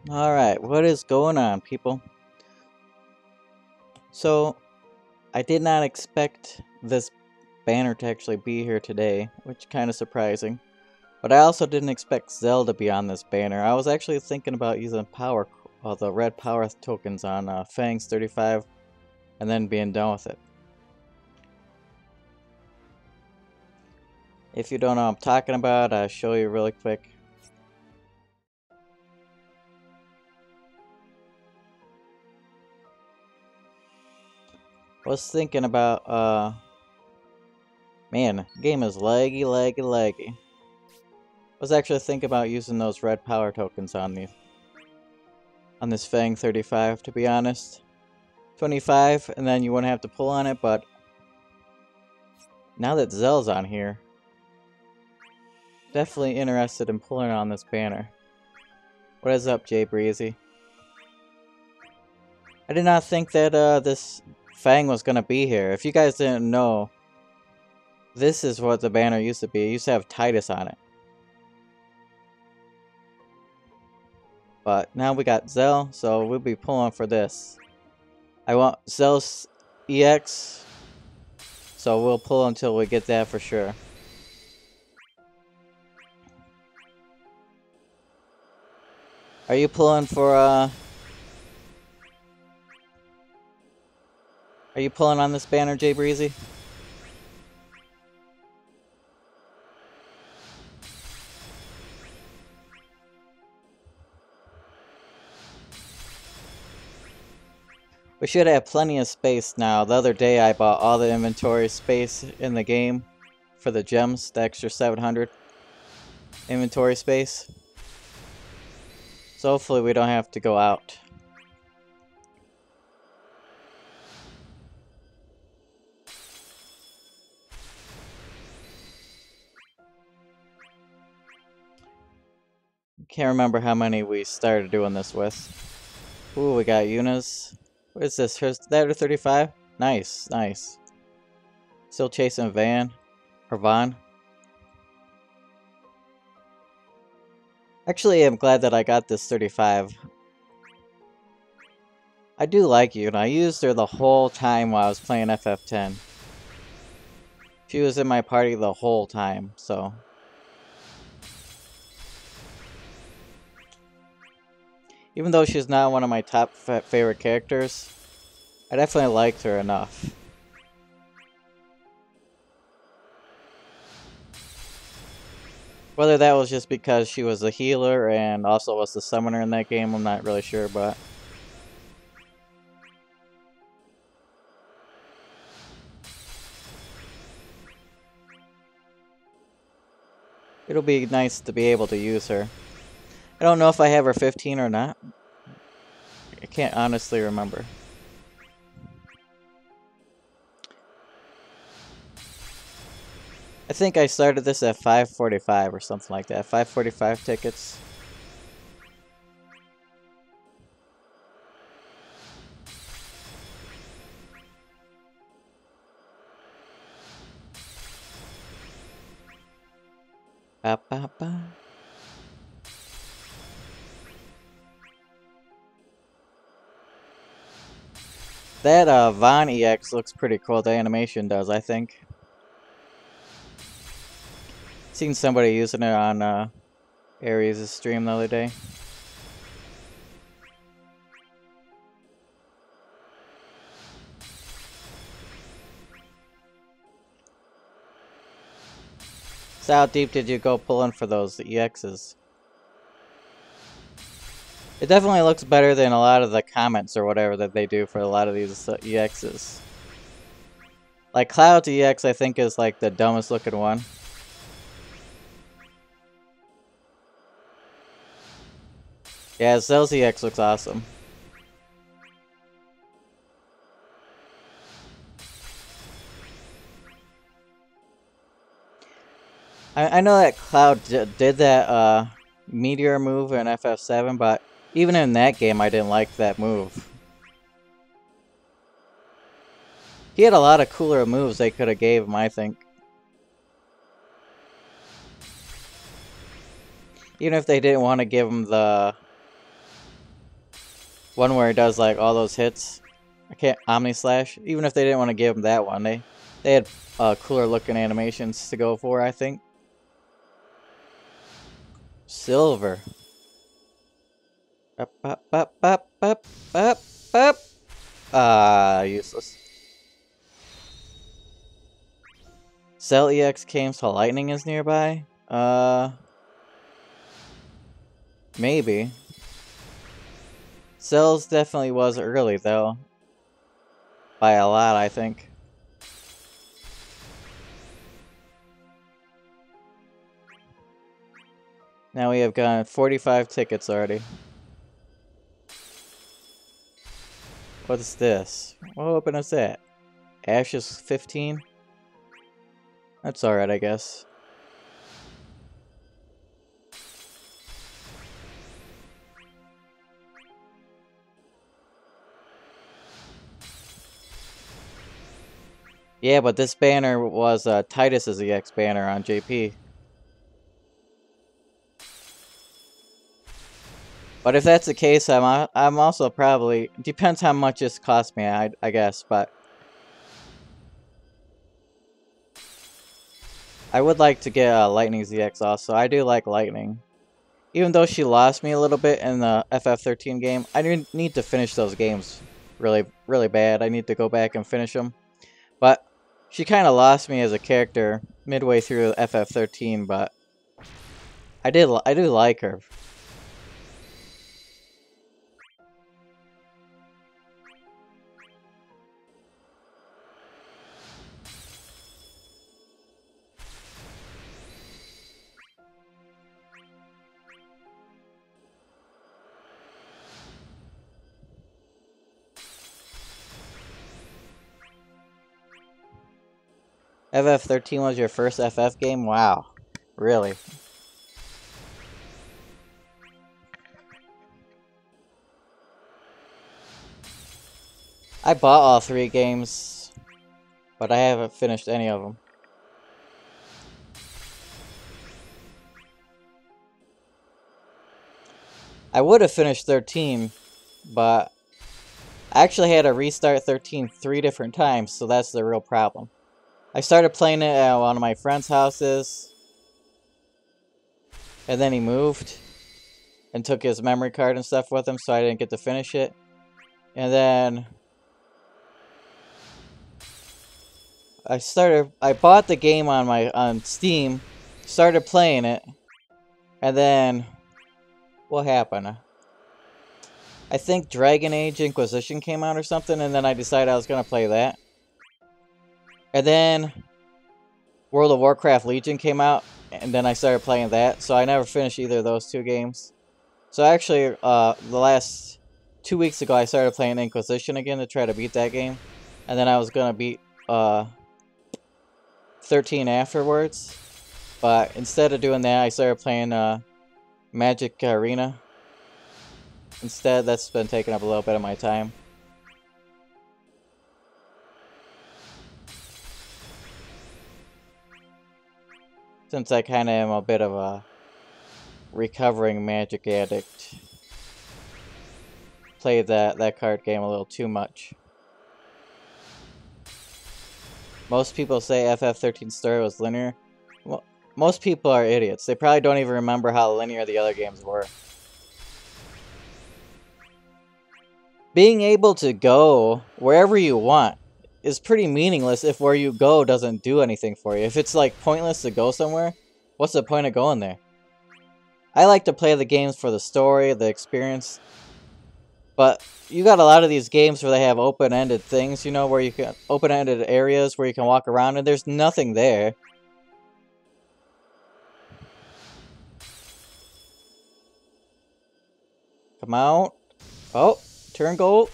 Alright, what is going on, people? So, I did not expect this banner to actually be here today, which is kind of surprising. But I also didn't expect Zell to be on this banner. I was actually thinking about using the red power tokens on Fang's 35 and then being done with it. If you don't know what I'm talking about, I'll show you really quick. I was thinking about, man, game is laggy. I was actually thinking about using those red power tokens on this Fang 35, to be honest. 25, and then you wouldn't have to pull on it, but now that Zell's on here, definitely interested in pulling on this banner. What is up, Jay Breezy? I did not think that this Fang was gonna be here. If you guys didn't know, this is what the banner used to be. It used to have Titus on it. But now we got Zell, so we'll be pulling for this. I want Zell's EX, so we'll pull until we get that for sure. Are you pulling for, Are you pulling on this banner, Jay Breezy? We should have plenty of space now. The other day I bought all the inventory space in the game for the gems, the extra 700 inventory space. So hopefully we don't have to go out. Can't remember how many we started doing this with. Ooh, we got Yuna's. What is this? That 35? Nice, nice. Still chasing Van or Vaughn. Actually, I'm glad that I got this 35. I do like Yuna. I used her the whole time while I was playing FF10. She was in my party the whole time, so. Even though she's not one of my top favorite characters, I definitely liked her enough. Whether that was just because she was a healer and also was the summoner in that game, I'm not really sure, but... it'll be nice to be able to use her. I don't know if I have her 15 or not. I can't honestly remember. I think I started this at 545 or something like that. 545 tickets. Ba, ba, ba. That Vaughn EX looks pretty cool. The animation does, I think. Seen somebody using it on Ares' stream the other day. So how deep did you go pulling for those EXs? It definitely looks better than a lot of the comments or whatever that they do for a lot of these EXs. Like Cloud's EX I think is like the dumbest looking one. Yeah, Zell's EX looks awesome. I know that Cloud did that meteor move in FF7, but even in that game I didn't like that move. He had a lot of cooler moves they could have gave him, I think. Even if they didn't want to give him the one where he does like all those hits, I can't Omni Slash. Even if they didn't want to give him that one, they had cooler looking animations to go for, I think. Silver. Up, up, up, up, up, up, up. Useless. Zell EX came so lightning is nearby? Maybe. Zell's definitely was early, though. By a lot, I think. Now we have gotten 45 tickets already. What's this? What open is that? Ashes 15? That's alright, I guess. Yeah, but this banner was Titus's EX banner on JP. But if that's the case, I'm also probably... Depends how much this cost me, I guess, but... I would like to get Lightning's EX also. I do like Lightning. Even though she lost me a little bit in the FF13 game, I need to finish those games really, really bad. I need to go back and finish them. But she kind of lost me as a character midway through FF13, but I do like her. FF13 was your first FF game? Wow. Really? I bought all 3 games, but I haven't finished any of them. I would have finished 13, but I actually had to restart 13 3 different times, so that's the real problem. I started playing it at one of my friend's houses, and then he moved and took his memory card and stuff with him, so I didn't get to finish it. And then I bought the game on Steam, started playing it, and then what happened? I think Dragon Age Inquisition came out or something, and then I decided I was gonna play that. And then World of Warcraft Legion came out, and then I started playing that, so I never finished either of those 2 games. So actually, the last 2 weeks ago, I started playing Inquisition again to try to beat that game. And then I was gonna beat 13 afterwards. But instead of doing that, I started playing Magic Arena. Instead, that's been taking up a little bit of my time. Since I kind of am a bit of a recovering Magic addict. Played that card game a little too much. Most people say FF13's story was linear. Well, most people are idiots. They probably don't even remember how linear the other games were. Being able to go wherever you want is pretty meaningless if where you go doesn't do anything for you. If it's like pointless to go somewhere, what's the point of going there? I like to play the games for the story, the experience. But you got a lot of these games where they have open-ended things, you know, where you can open-ended areas where you can walk around and there's nothing there. Come out. Oh, turn gold.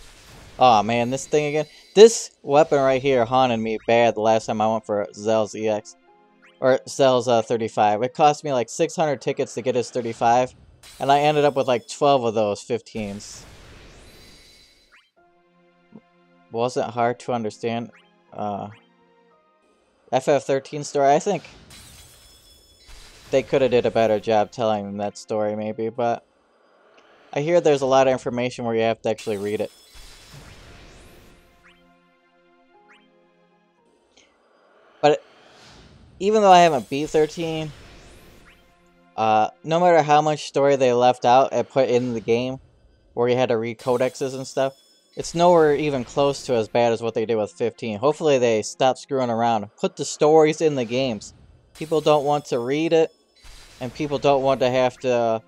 Aw, man, this thing again. This weapon right here haunted me bad the last time I went for Zell's EX. Or Zell's 35. It cost me like 600 tickets to get his 35. And I ended up with like 12 of those 15s. Wasn't hard to understand. FF13 story, I think they could have did a better job telling that story, maybe, but I hear there's a lot of information where you have to actually read it. But even though I haven't beat 13, no matter how much story they left out and put in the game, where you had to read codexes and stuff, it's nowhere even close to as bad as what they did with 15. Hopefully they stop screwing around. Put the stories in the games. People don't want to read it, and people don't want to have to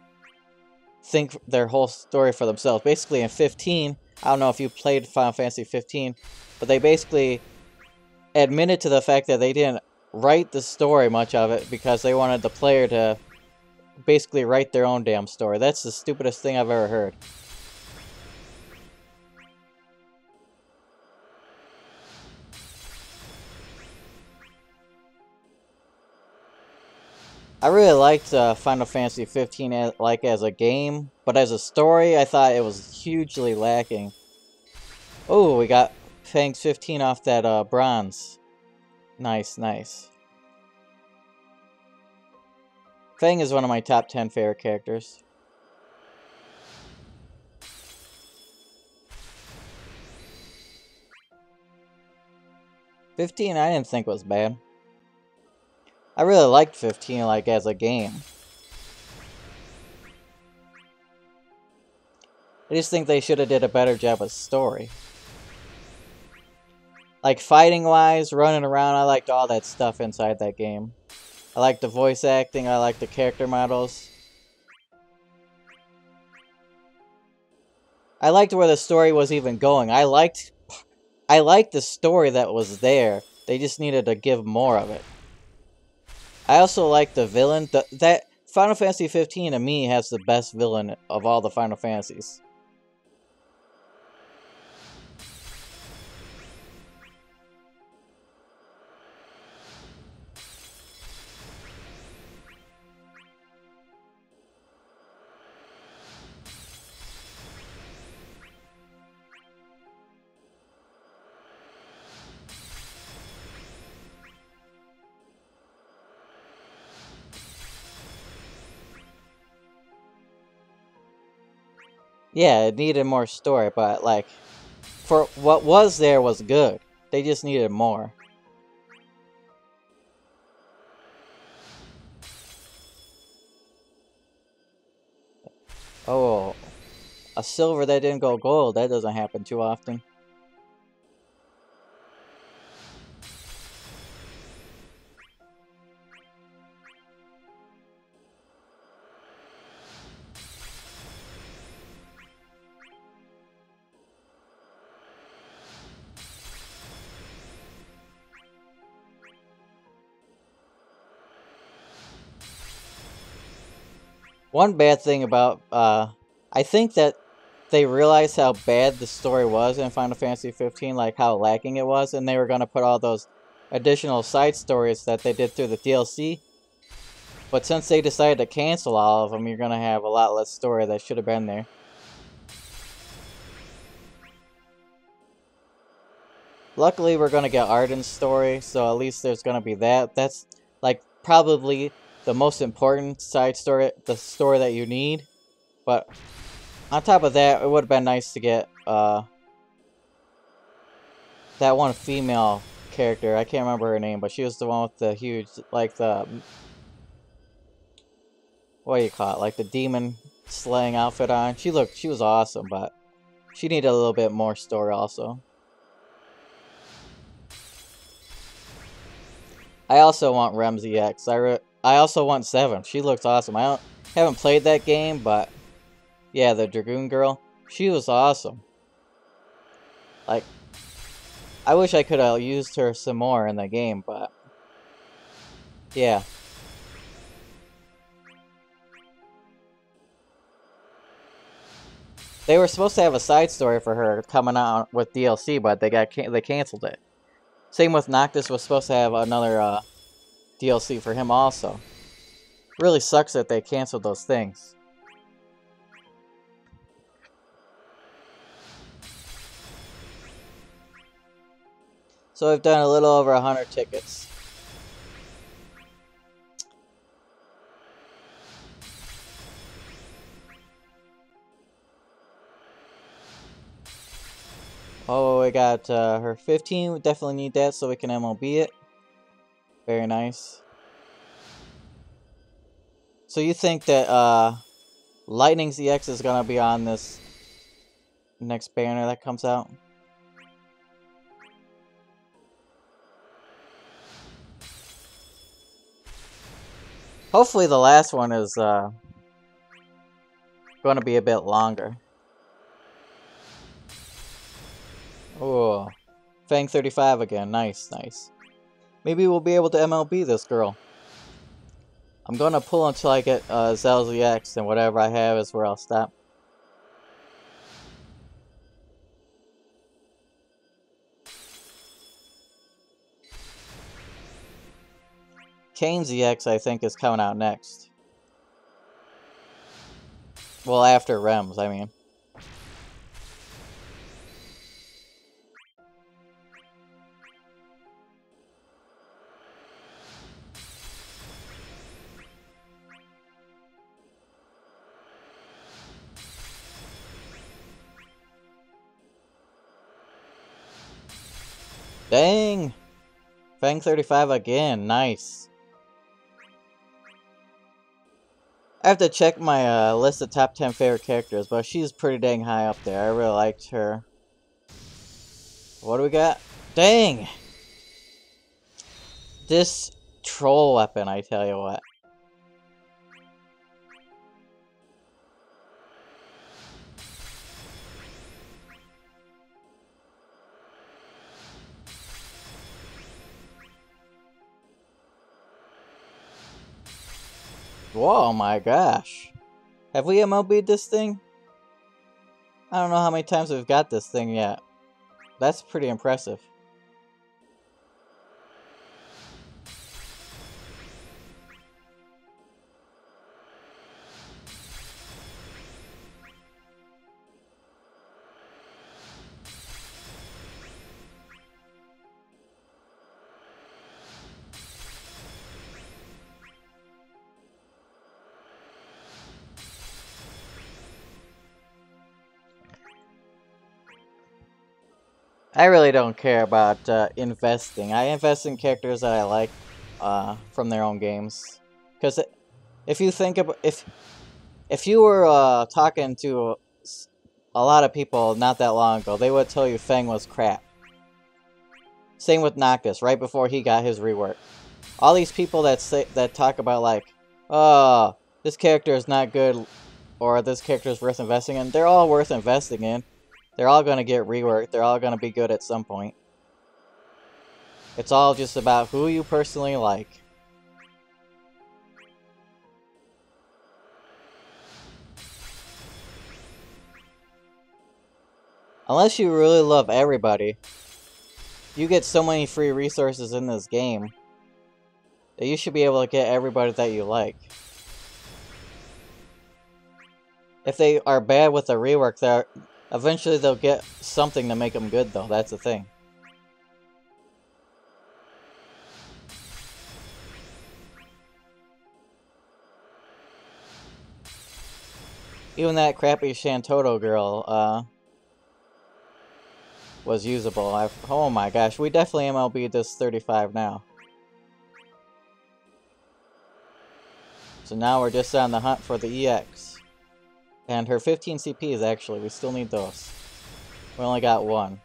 think their whole story for themselves. Basically in 15, I don't know if you played Final Fantasy 15, but they basically admitted to the fact that they didn't write the story much of it because they wanted the player to basically write their own damn story. That's the stupidest thing I've ever heard. I really liked Final Fantasy 15 as a game, but as a story, I thought it was hugely lacking. Oh, we got Fang's 15 off that bronze. Nice, nice. Fang is one of my top 10 favorite characters. $15 I didn't think was bad. I really liked 15 as a game. I just think they should have did a better job with story. Like fighting wise, running around, I liked all that stuff inside that game. I liked the voice acting, I liked the character models. I liked where the story was even going. I liked the story that was there. They just needed to give more of it. I also like the villain. That Final Fantasy 15 to me has the best villain of all the Final Fantasies. Yeah, it needed more story, but like, for what was there was good. They just needed more. Oh, a silver that didn't go gold, that doesn't happen too often. One bad thing about, I think that they realized how bad the story was in Final Fantasy 15, like how lacking it was, and they were going to put all those additional side stories that they did through the DLC. But since they decided to cancel all of them, you're going to have a lot less story that should have been there. Luckily, we're going to get Arden's story, so at least there's going to be that. That's, like, probably the most important side story, the story that you need. But on top of that, it would have been nice to get that one female character. I can't remember her name, but she was the one with the huge, like the, what do you call it? Like the demon slaying outfit on. She was awesome, but she needed a little bit more story also. I also want Remzi X. I also want 7. She looks awesome. I haven't played that game, but yeah, the Dragoon girl. She was awesome. Like, I wish I could have used her some more in the game, but yeah. They were supposed to have a side story for her coming out with DLC, but they canceled it. Same with Noctis was supposed to have another DLC for him also. Really sucks that they canceled those things. So I've done a little over 100 tickets. Oh, we got her 15. We definitely need that so we can MLB it. Very nice. So you think that Lightning's EX is gonna be on this next banner that comes out? Hopefully the last one is going to be a bit longer. Oh, Fang 35 again. Nice, nice. Maybe we'll be able to MLB this girl. I'm going to pull until I get Zell's EX, and whatever I have is where I'll stop. Kane's EX, I think, is coming out next. Well, after Rems, I mean. Dang! Fang 35 again. Nice. I have to check my list of top 10 favorite characters, but she's pretty dang high up there. I really liked her. What do we got? Dang! This troll weapon, I tell you what. Whoa, my gosh. Have we MLB'd this thing? I don't know how many times we've got this thing yet. That's pretty impressive. I really don't care about investing. I invest in characters that I like from their own games. Because if you think about if you were talking to a lot of people not that long ago, they would tell you Fang was crap. Same with Noctis, right before he got his rework. All these people that talk about like, oh, this character is not good, or this character is worth investing in, they're all worth investing in. They're all going to get reworked. They're all going to be good at some point. It's all just about who you personally like. Unless you really love everybody, you get so many free resources in this game that you should be able to get everybody that you like. If they are bad with the rework, eventually they'll get something to make them good, though. That's the thing. Even that crappy Shantoto girl was usable. Oh my gosh, we definitely MLB this 35 now. So now we're just on the hunt for the EX. And her 15 CPs, actually. We still need those. We only got one.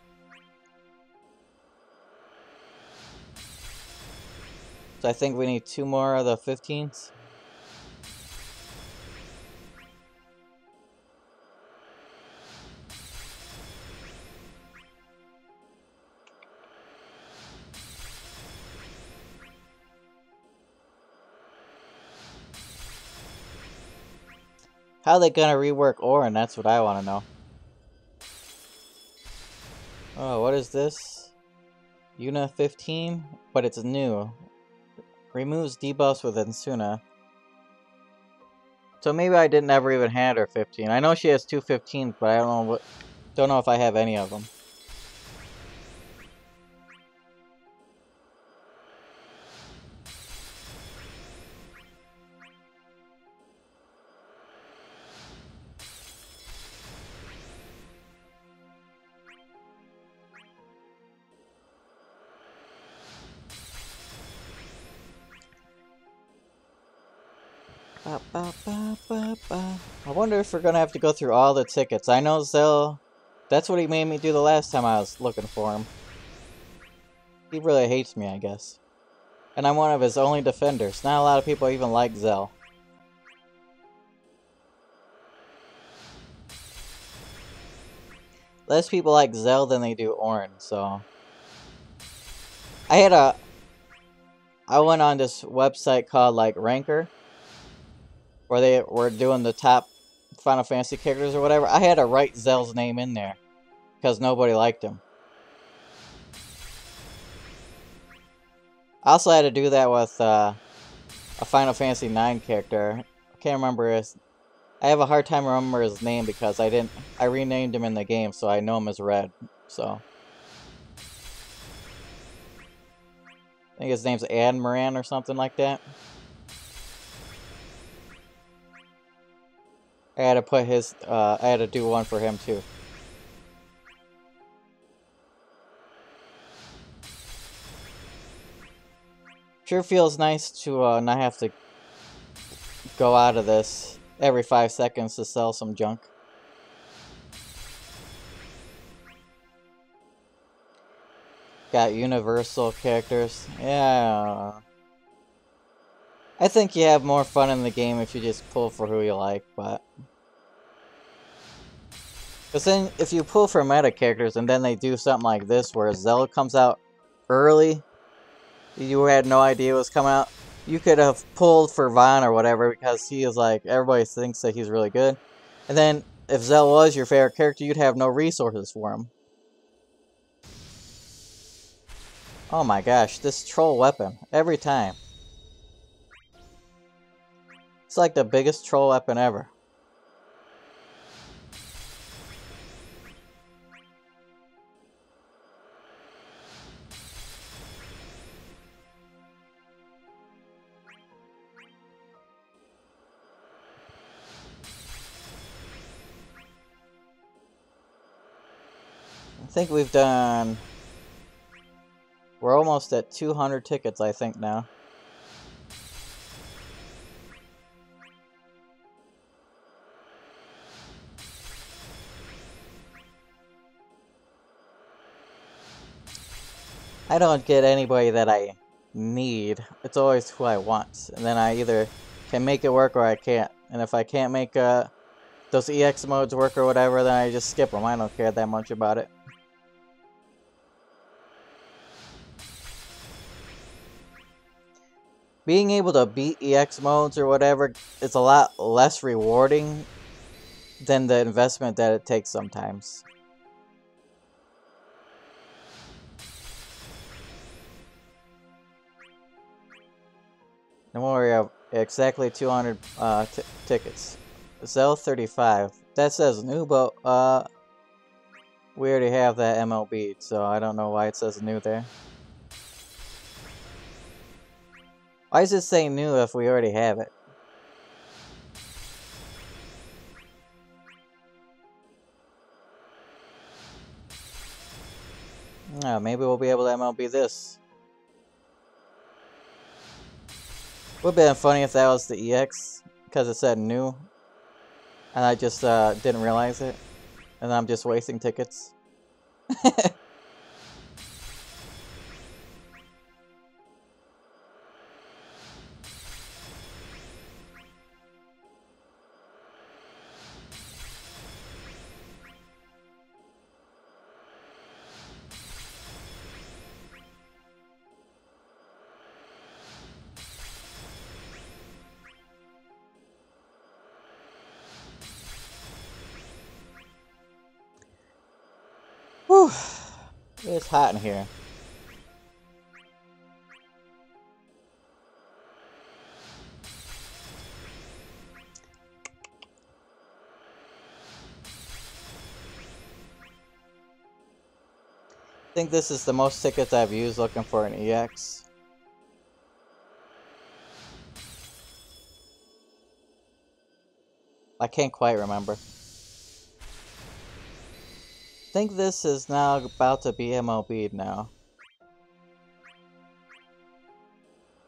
So I think we need 2 more of the 15s. How are they gonna rework Orin? That's what I want to know. Oh, what is this? Una 15? But it's new. Removes debuffs with Insuna. So maybe I didn't ever even had her 15. I know she has 2 15s, but I don't know if I have any of them. I wonder if we're gonna have to go through all the tickets. I know Zell. That's what he made me do the last time I was looking for him. He really hates me, I guess. And I'm one of his only defenders. Not a lot of people even like Zell. Less people like Zell than they do Orin, so... I went on this website called, like, Ranker, where they were doing the top Final Fantasy characters or whatever. I had to write Zell's name in there, because nobody liked him. I also had to do that with a Final Fantasy IX character. I can't remember his... I have a hard time remembering his name because I renamed him in the game, so I know him as Red. So I think his name's Admiran or something like that. I had to put his I had to do one for him too. Sure feels nice to not have to go out of this every 5 seconds to sell some junk. Got universal characters. Yeah. I think you have more fun in the game if you just pull for who you like, but... Because then, if you pull for meta characters and then they do something like this where Zell comes out early, you had no idea it was coming out, you could have pulled for Vaughn or whatever because he is like, everybody thinks that he's really good. And then, if Zell was your favorite character, you'd have no resources for him. Oh my gosh, this troll weapon. Every time. It's like the biggest troll weapon ever. I think we've done... We're almost at 200 tickets, I think, now. I don't get anybody that I need. It's always who I want. And then I either can make it work or I can't. And if I can't make those EX modes work or whatever, then I just skip them. I don't care that much about it. Being able to beat EX modes or whatever is a lot less rewarding than the investment that it takes sometimes. Don't worry, I have exactly 200 tickets. Zell 35. That says new, but we already have that MLB, so I don't know why it says new there. Why does it say new if we already have it? Oh, maybe we'll be able to MLB this. Would have been funny if that was the EX, because it said new. And I just didn't realize it. And I'm just wasting tickets. Whew. It's hot in here. I think this is the most tickets I've used looking for an EX. I can't quite remember. I think this is now about to be MLB'd now.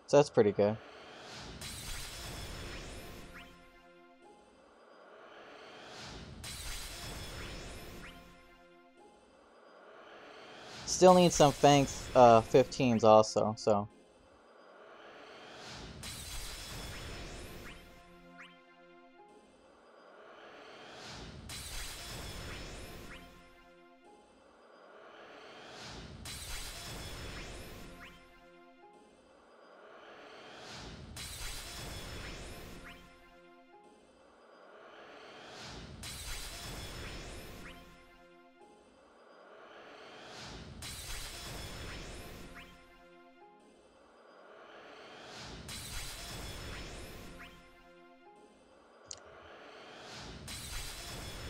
So that's pretty good. Still need some Fang 15s also, so.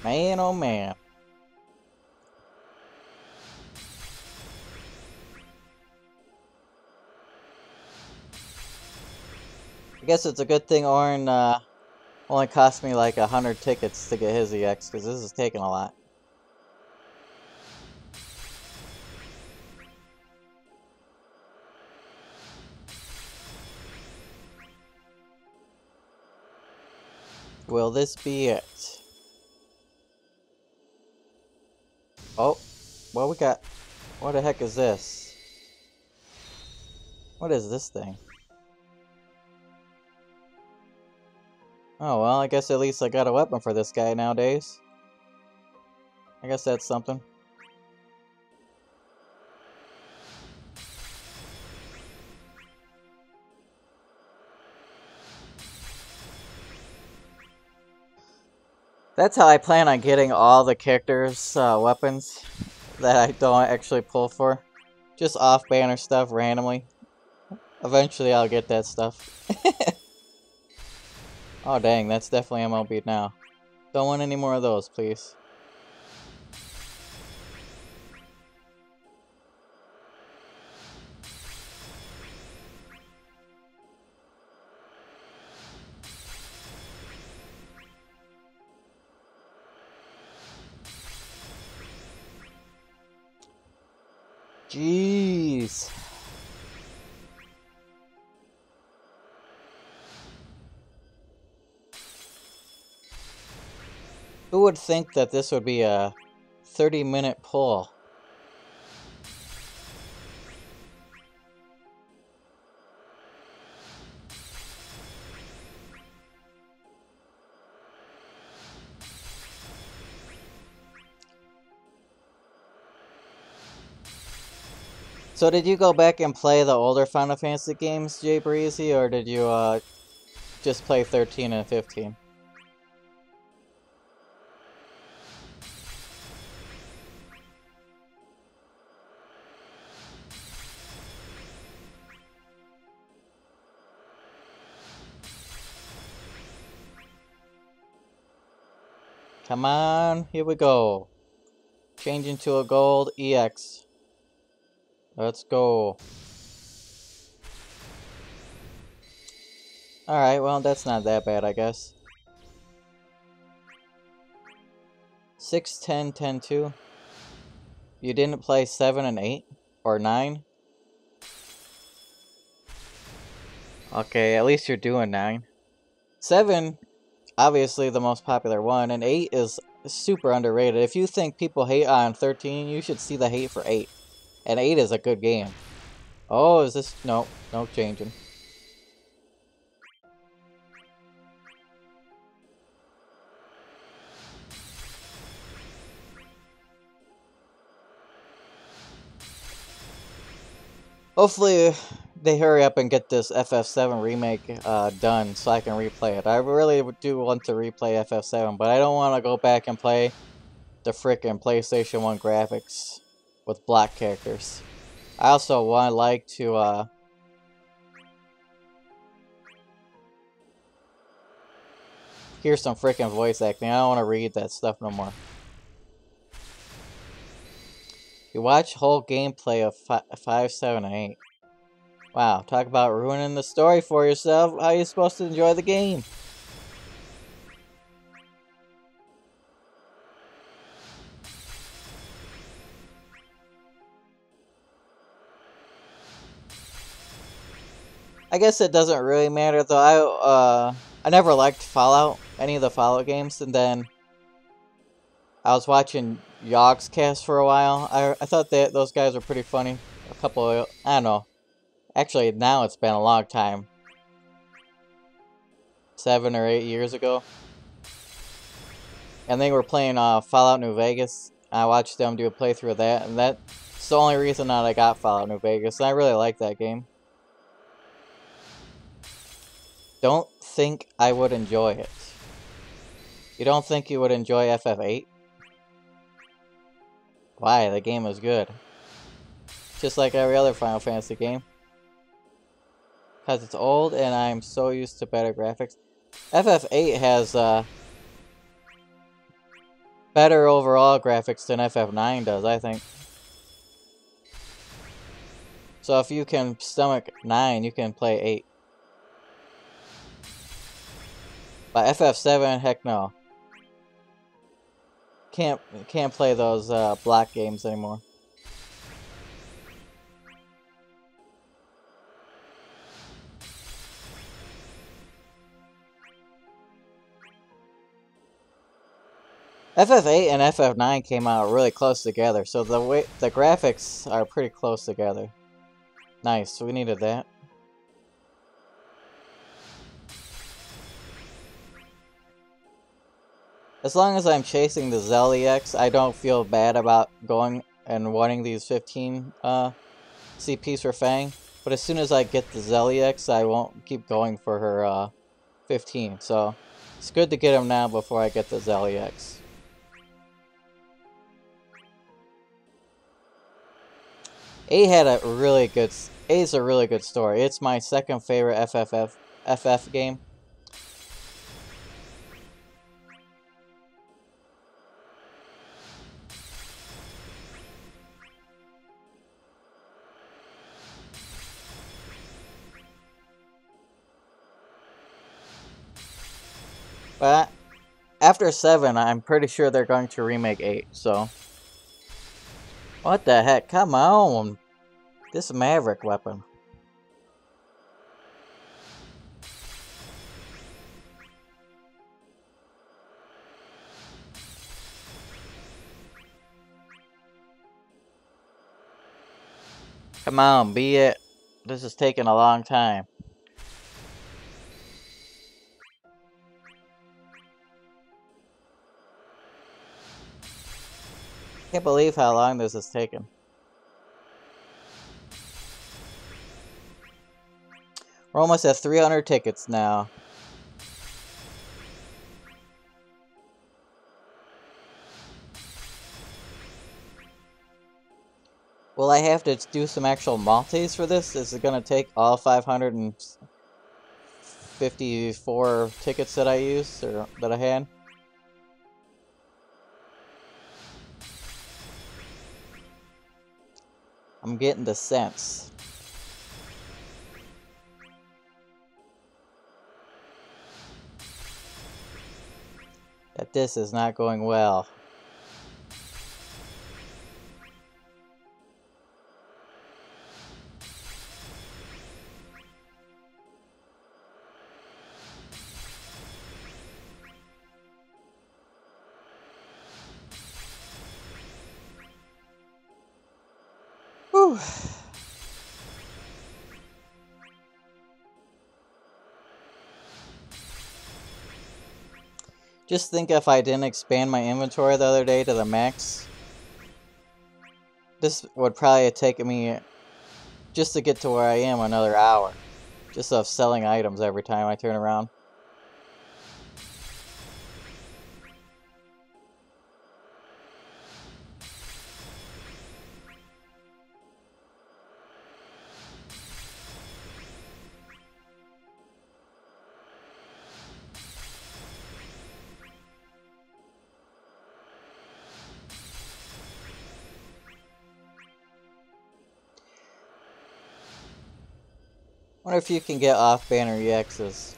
Man, oh man. I guess it's a good thing Orin only cost me like 100 tickets to get his EX, because this is taking a lot. Will this be it? Oh, what we got? What the heck is this? What is this thing? Oh, well, I guess at least I got a weapon for this guy nowadays. I guess that's something. That's how I plan on getting all the characters' weapons that I don't actually pull for. Just off-banner stuff randomly. Eventually I'll get that stuff. Oh dang, that's definitely MLB now. Don't want any more of those, please. Jeez. Who would think that this would be a 30-minute pull? So did you go back and play the older Final Fantasy games, Jay Breezy, or did you just play 13 and 15? Come on, here we go. Change into a gold EX. Let's go. Alright, well, that's not that bad, I guess. 6, 10, 10, 2. You didn't play 7 and 8? Or 9? Okay, at least you're doing 9. 7, obviously the most popular one, and 8 is super underrated. If you think people hate on 13, you should see the hate for 8. And 8 is a good game. Oh, is this... No, no changing. Hopefully they hurry up and get this FF7 remake done so I can replay it. I really do want to replay FF7, but I don't want to go back and play the frickin' PlayStation 1 graphics with black characters. I also like to hear some frickin' voice acting. I don't want to read that stuff no more. You watch whole gameplay of 5, 7, and 8. Wow, talk about ruining the story for yourself. How are you supposed to enjoy the game? I guess it doesn't really matter though. I never liked Fallout, any of the Fallout games, and then I was watching Yogscast for a while. I thought that those guys were pretty funny. A couple of, I don't know. Actually, now it's been a long time. 7 or 8 years ago. And they were playing Fallout New Vegas. I watched them do a playthrough of that, and that's the only reason that I got Fallout New Vegas. And I really like that game. Don't think I would enjoy it. You don't think you would enjoy FF8? Why? The game is good. Just like every other Final Fantasy game. Because it's old and I'm so used to better graphics. FF8 has better overall graphics than FF9 does, I think. So if you can stomach 9, you can play 8. But FF7, heck no. Can't play those block games anymore. FF8 and FF9 came out really close together, so the graphics are pretty close together. Nice, we needed that. As long as I'm chasing the Zell EX, I don't feel bad about going and wanting these 15 CPs for Fang. But as soon as I get the Zell EX, I won't keep going for her 15. So it's good to get them now before I get the Zell EX. A had a really good. A's a really good story. It's my second favorite FF game. But after 7, I'm pretty sure they're going to remake 8. So what the heck? Come on, this Maverick weapon. Come on, be it. This is taking a long time. Can't believe how long this is taking. We're almost at 300 tickets now. Will I have to do some actual multis for this? Is it going to take all 554 tickets that I used, or that I had? I'm getting the sense that this is not going well. Whew. Just think if I didn't expand my inventory the other day to the max, this would probably have taken me, just to get to where I am, another hour. Just of selling items every time I turn around. Wonder if you can get off-banner EXs.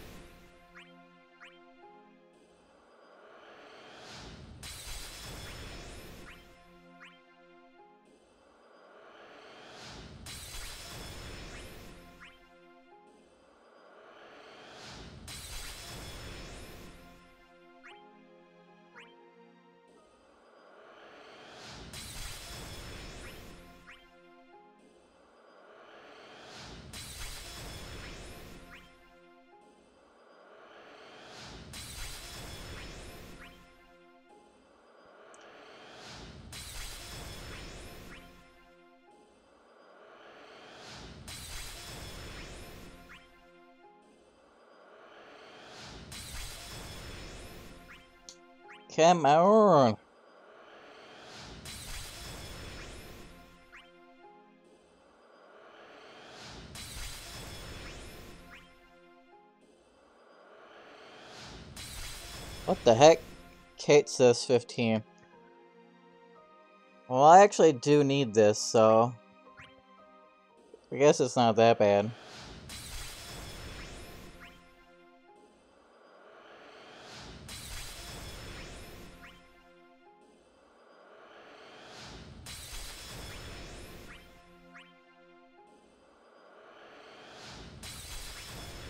Come on. What the heck? Kate says 15. Well, I actually do need this, so I guess it's not that bad.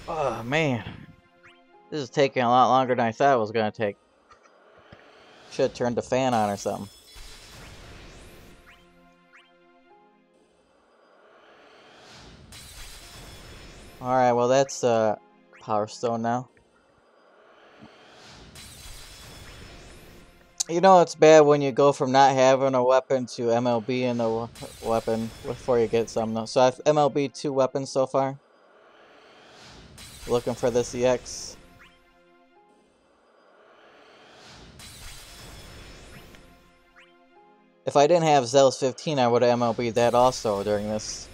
Oh, man. This is taking a lot longer than I thought it was going to take. Should have turned the fan on or something. Alright, well that's Power Stone now. You know it's bad when you go from not having a weapon to MLB in a weapon before you get some though. So I've MLB 2 weapons so far. Looking for this EX. If I didn't have Zell's 15, I would have MLB'd that also during this.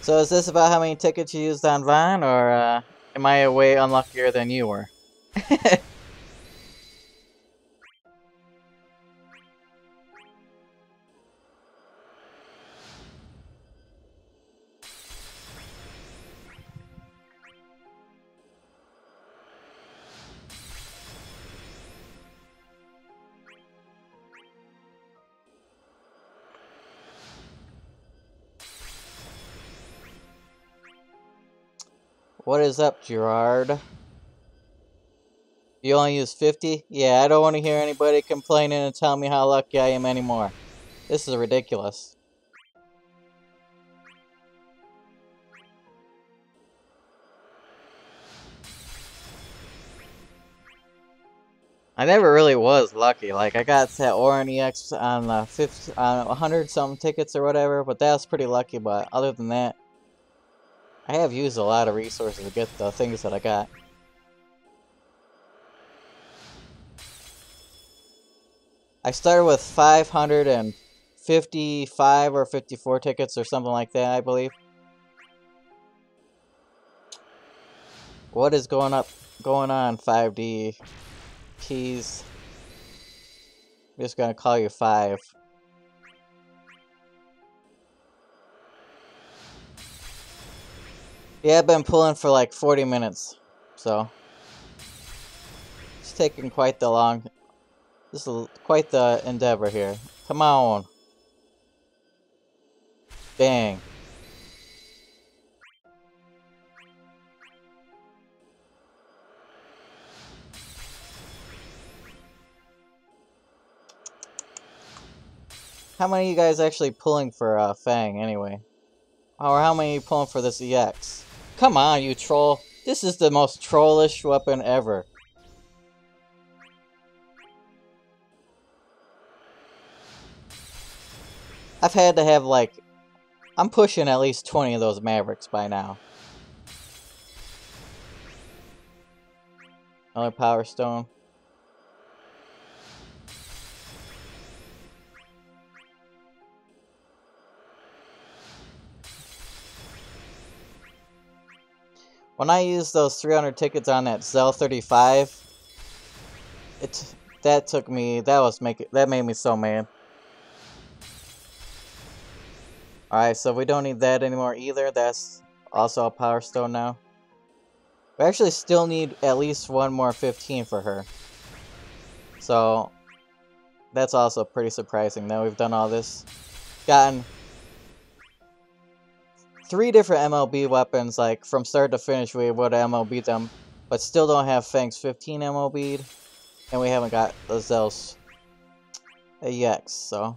So is this about how many tickets you used on Vine, or am I way unluckier than you were? What is up, Gerard? You only use 50? Yeah, I don't want to hear anybody complaining and tell me how lucky I am anymore. This is ridiculous. I never really was lucky. Like, I got that Oran EX on 100 something tickets or whatever, but that was pretty lucky. But other than that, I have used a lot of resources to get the things that I got. I started with 555 or 54 tickets or something like that, I believe. What is going on, 5D? Keys. I'm just gonna call you 5. Yeah, I've been pulling for like 40 minutes, so it's taking quite the this is quite the endeavor here. Come on. Bang. How many of you guys actually pulling for Fang anyway? Or how many are you pulling for this EX? Come on, you troll. This is the most trollish weapon ever. I've had to have like... I'm pushing at least 20 of those Mavericks by now. Another Power Stone. When I used those 300 tickets on that Zell 35, that made me so mad. Alright, so we don't need that anymore either. That's also a Power Stone now. We actually still need at least one more 15 for her. So, that's also pretty surprising that we've done all this. Gotten 3 different MLB weapons, like from start to finish we would have MLB'd them, but still don't have Fang's 15 MLB'd, and we haven't got the Zell's EX, so...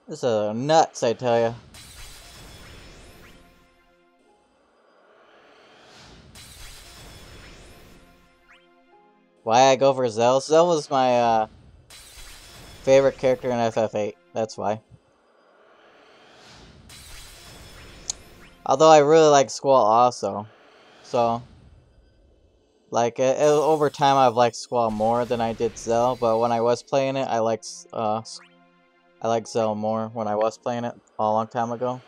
This is nuts, I tell ya. Why I go for Zell? Zell was my favorite character in FF8. That's why. Although I really like Squall also. So, like, over time I've liked Squall more than I did Zell, but when I was playing it, I liked Zell more when I was playing it a long time ago.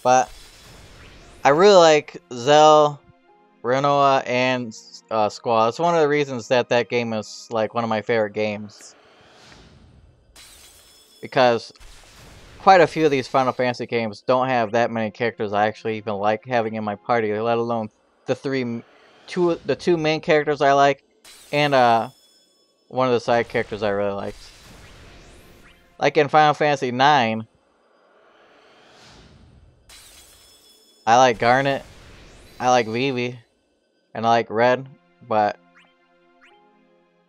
But I really like Zell, Renoa, and Squall. It's one of the reasons that that game is like one of my favorite games. Because quite a few of these Final Fantasy games don't have that many characters I actually even like having in my party, let alone the two main characters I like, and one of the side characters I really liked. Like in Final Fantasy IX, I like Garnet, I like Vivi, and I like Red, but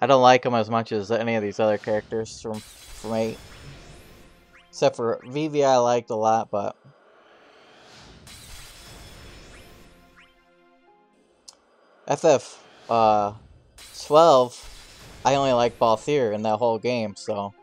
I don't like them as much as any of these other characters from 8. Except for Vivi I liked a lot, but FF 12, I only like Balthier in that whole game, so.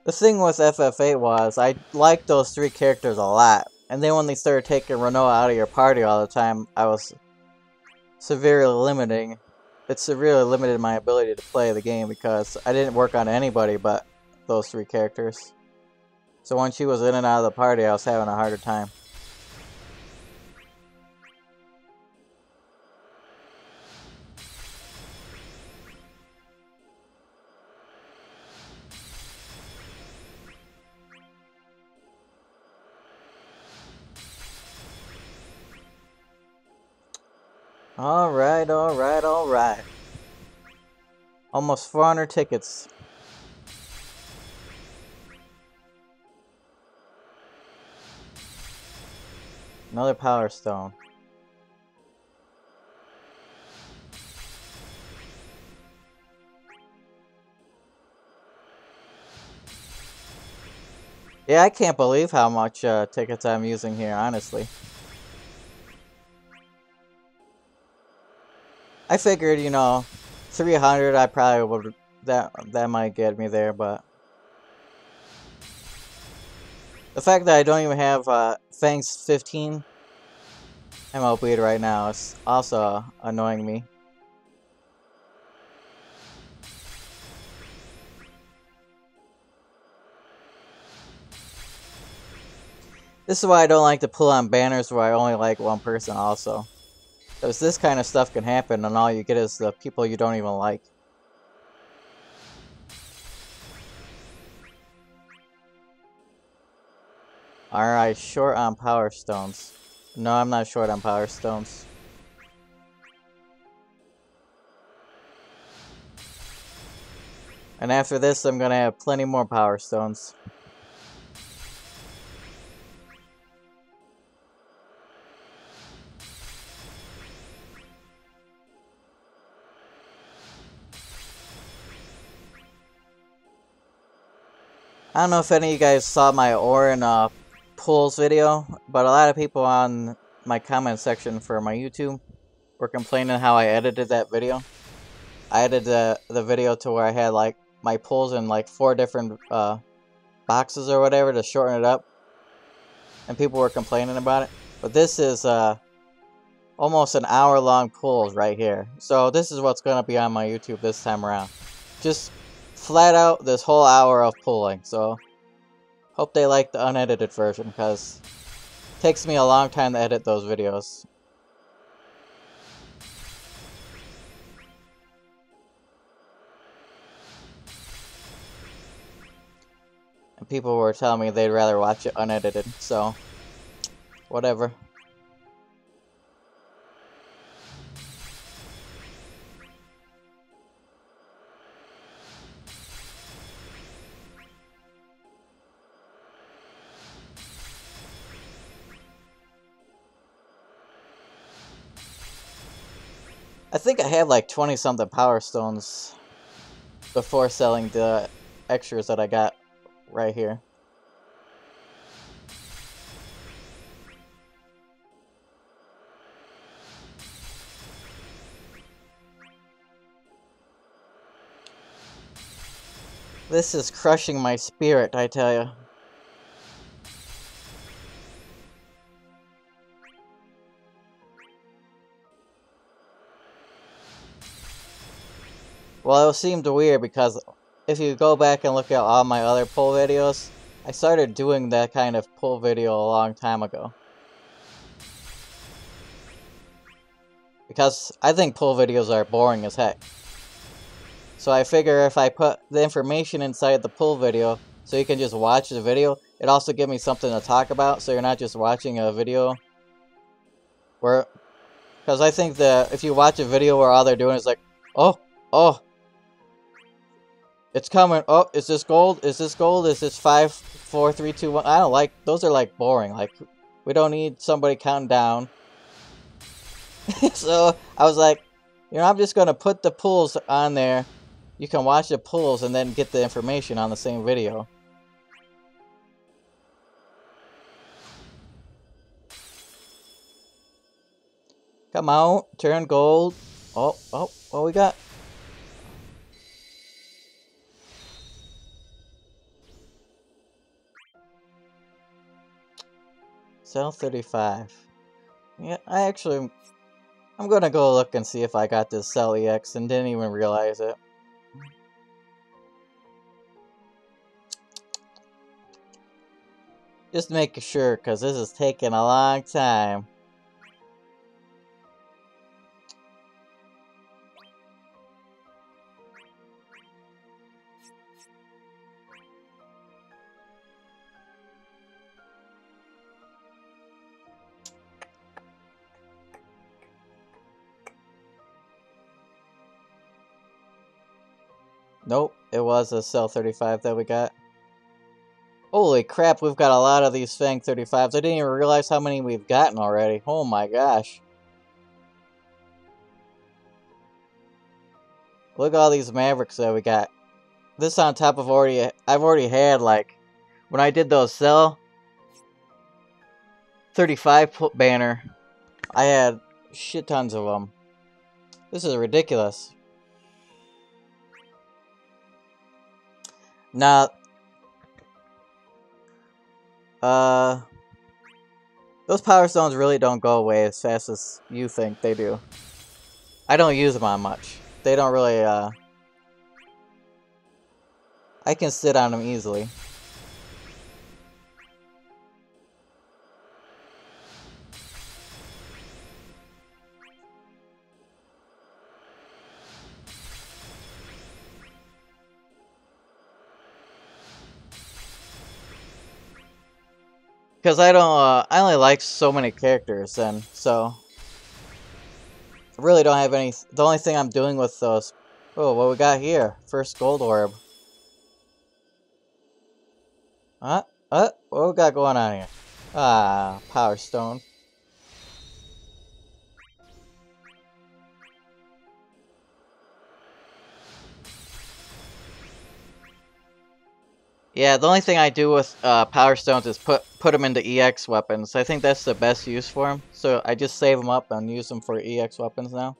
The thing with FF8 was, I liked those 3 characters a lot, and then when they started taking Renoa out of your party all the time, I was severely limiting. It severely limited my ability to play the game because I didn't work on anybody but those 3 characters. So when she was in and out of the party, I was having a harder time. Alright, alright, alright. Almost 400 tickets. Another Power Stone. Yeah, I can't believe how much tickets I'm using here, honestly. I figured, 300 I probably would, that might get me there, but the fact that I don't even have Fang's 15 MLB right now is also annoying me. This is why I don't like to pull on banners where I only like one person also. Because this kind of stuff can happen and all you get is the people you don't even like. Alright, short on Power Stones. No, I'm not short on Power Stones. And after this, I'm gonna have plenty more Power Stones. I don't know if any of you guys saw my Orin pulls video, but a lot of people on my comment section for my YouTube were complaining how I edited that video. I edited the video to where I had like my pulls in like 4 different boxes or whatever to shorten it up, and people were complaining about it. But this is almost an hour-long pulls right here. So this is what's gonna be on my YouTube this time around. Just flat out this whole hour of pulling. So hope they like the unedited version, because it takes me a long time to edit those videos. And people were telling me they'd rather watch it unedited, so whatever. I think I have like 20 something power stones before selling the extras that I got right here. This is crushing my spirit, I tell you. Well, it seemed weird because if you go back and look at all my other pull videos, I started doing that kind of pull video a long time ago. Because I think pull videos are boring as heck. So I figure if I put the information inside the pull video so you can just watch the video, it also gives me something to talk about so you're not just watching a video where... Because I think that if you watch a video where all they're doing is like, oh, oh, it's coming, oh, is this gold, is this gold, is this 5, 4, 3, 2, 1, I don't like, those are like boring, like, we don't need somebody counting down. So I was like, you know, I'm just going to put the pulls on there. You can watch the pulls and then get the information on the same video. Come on, turn gold. Oh, oh, what we got? Cell 35. Yeah, I'm gonna go look and see if I got this Cell EX and didn't even realize it. Just making sure, because this is taking a long time. Nope, it was a Cell 35 that we got. Holy crap, we've got a lot of these Fang 35s. I didn't even realize how many we've gotten already. Oh my gosh. Look at all these Mavericks that we got. This on top of I've already had, like, when I did those Cell 35 banner, I had shit tons of them. This is ridiculous. Now, those power stones really don't go away as fast as you think they do. I don't use them on much. They don't really, I can sit on them easily. Because I don't, I only like so many characters, and so... I really don't have any... The only thing I'm doing with those... Oh, what we got here? First gold orb. What we got going on here? Ah, power stone. Yeah, the only thing I do with power stones is put them into EX weapons. I think that's the best use for them. So I just save them up and use them for EX weapons now.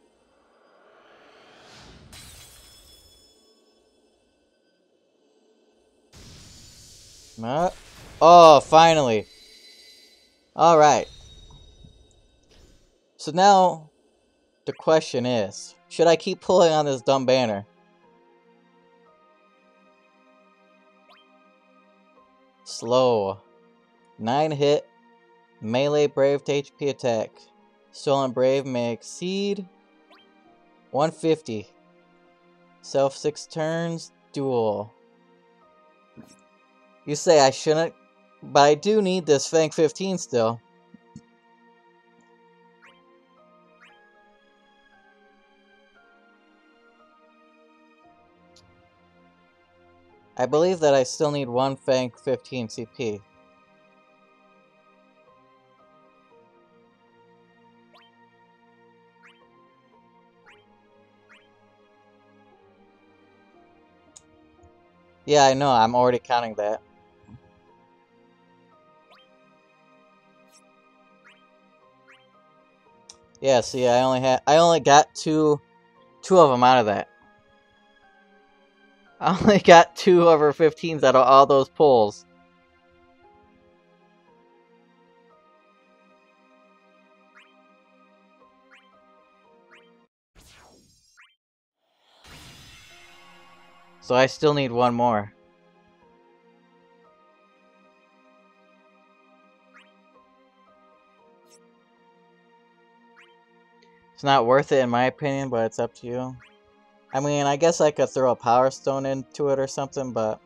Oh, finally. Alright. So now, the question is, should I keep pulling on this dumb banner? Slow. 9 hit. Melee brave to HP attack. Stolen brave may exceed 150. Self 6 turns. Duel. You say I shouldn't, but I do need this Fang 15 still. I believe that I still need one Fang 15 CP. Yeah, I know. I'm already counting that. Yeah, see, I only got two of them out of that. I only got 2 over 15s out of all those pulls. So I still need one more. It's not worth it in my opinion, but it's up to you. I mean, I guess I could throw a power stone into it or something, but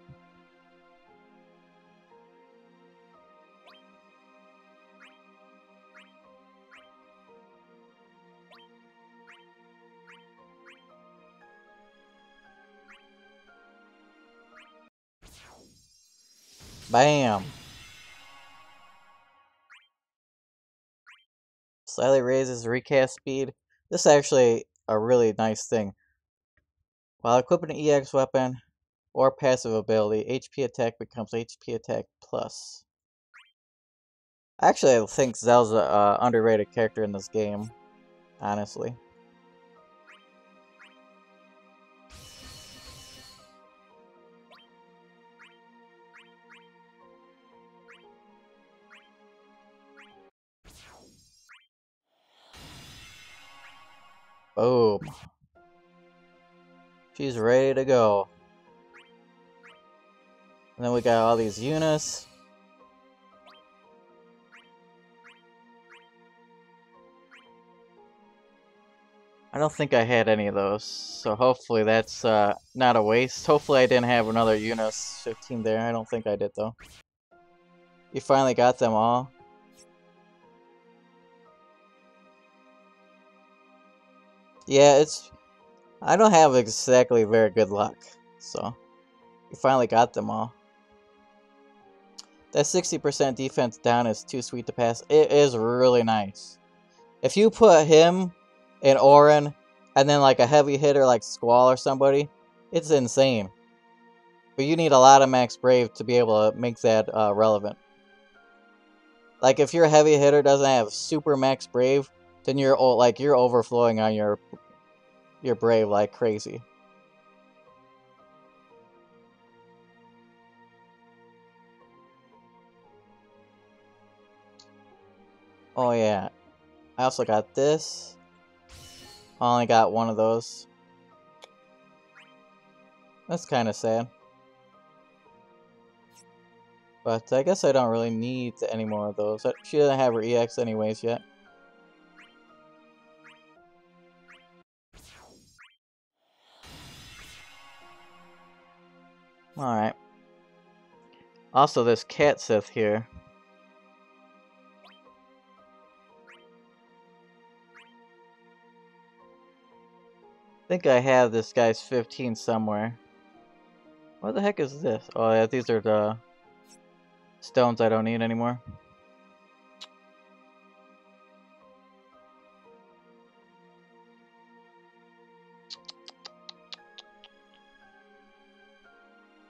bam! Slightly raises recast speed. This is actually a really nice thing. While equipping an EX weapon or passive ability, HP attack becomes HP attack plus. Actually, I think Zell's a underrated character in this game, honestly. Boom. She's ready to go. And then we got all these units. I don't think I had any of those, so hopefully that's not a waste. Hopefully I didn't have another Unis 15 there. I don't think I did though. You finally got them all. Yeah, I don't have exactly very good luck, so you finally got them all. That 60% defense down is too sweet to pass. It is really nice. If you put him in Orin and then like a heavy hitter like Squall or somebody, it's insane. But you need a lot of max brave to be able to make that relevant. Like if your heavy hitter doesn't have super max brave, then you're overflowing on your brave like crazy. Oh yeah. I also got this. I only got one of those. That's kind of sad. But I guess I don't really need any more of those. She doesn't have her EX anyways yet. Alright. Also, this cat Sith here. I think I have this guy's 15 somewhere. What the heck is this? Oh yeah, these are the stones I don't need anymore.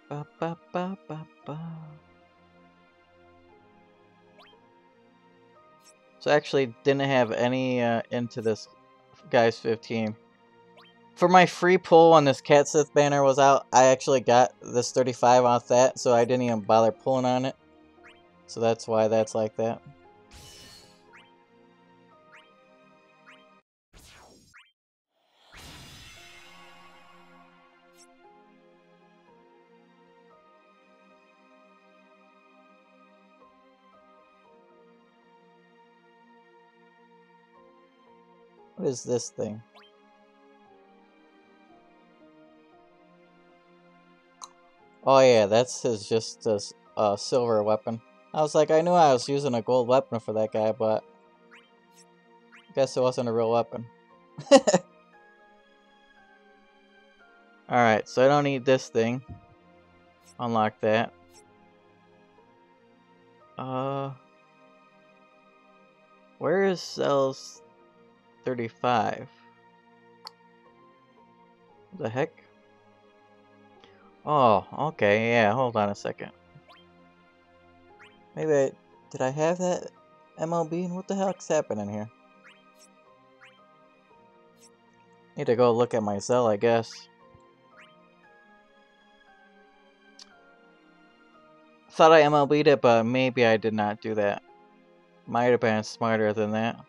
Ba, ba, ba, ba, ba. So I actually didn't have any into this guy's 15. For my free pull when this Cat Sith banner was out, I actually got this 35 off that, so I didn't even bother pulling on it. So that's why that's like that. What is this thing? Oh yeah, that's his just a silver weapon. I was like, I knew I was using a gold weapon for that guy, but I guess it wasn't a real weapon. Alright, so I don't need this thing. Unlock that. Where is Zell's 35? What the heck? Oh, okay, yeah, hold on a second. Did I have that MLB? And what the heck's happening here? Need to go look at my Zell, I guess. Thought I MLB'd it, but maybe I did not do that. Might have been smarter than that.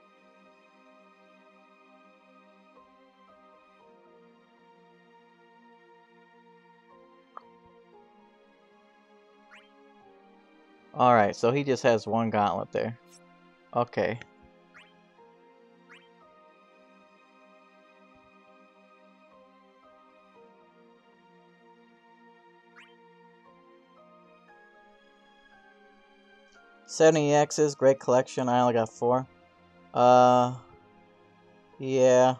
Alright, so he just has one gauntlet there. Okay. $70X's, great collection. I only got 4. Yeah.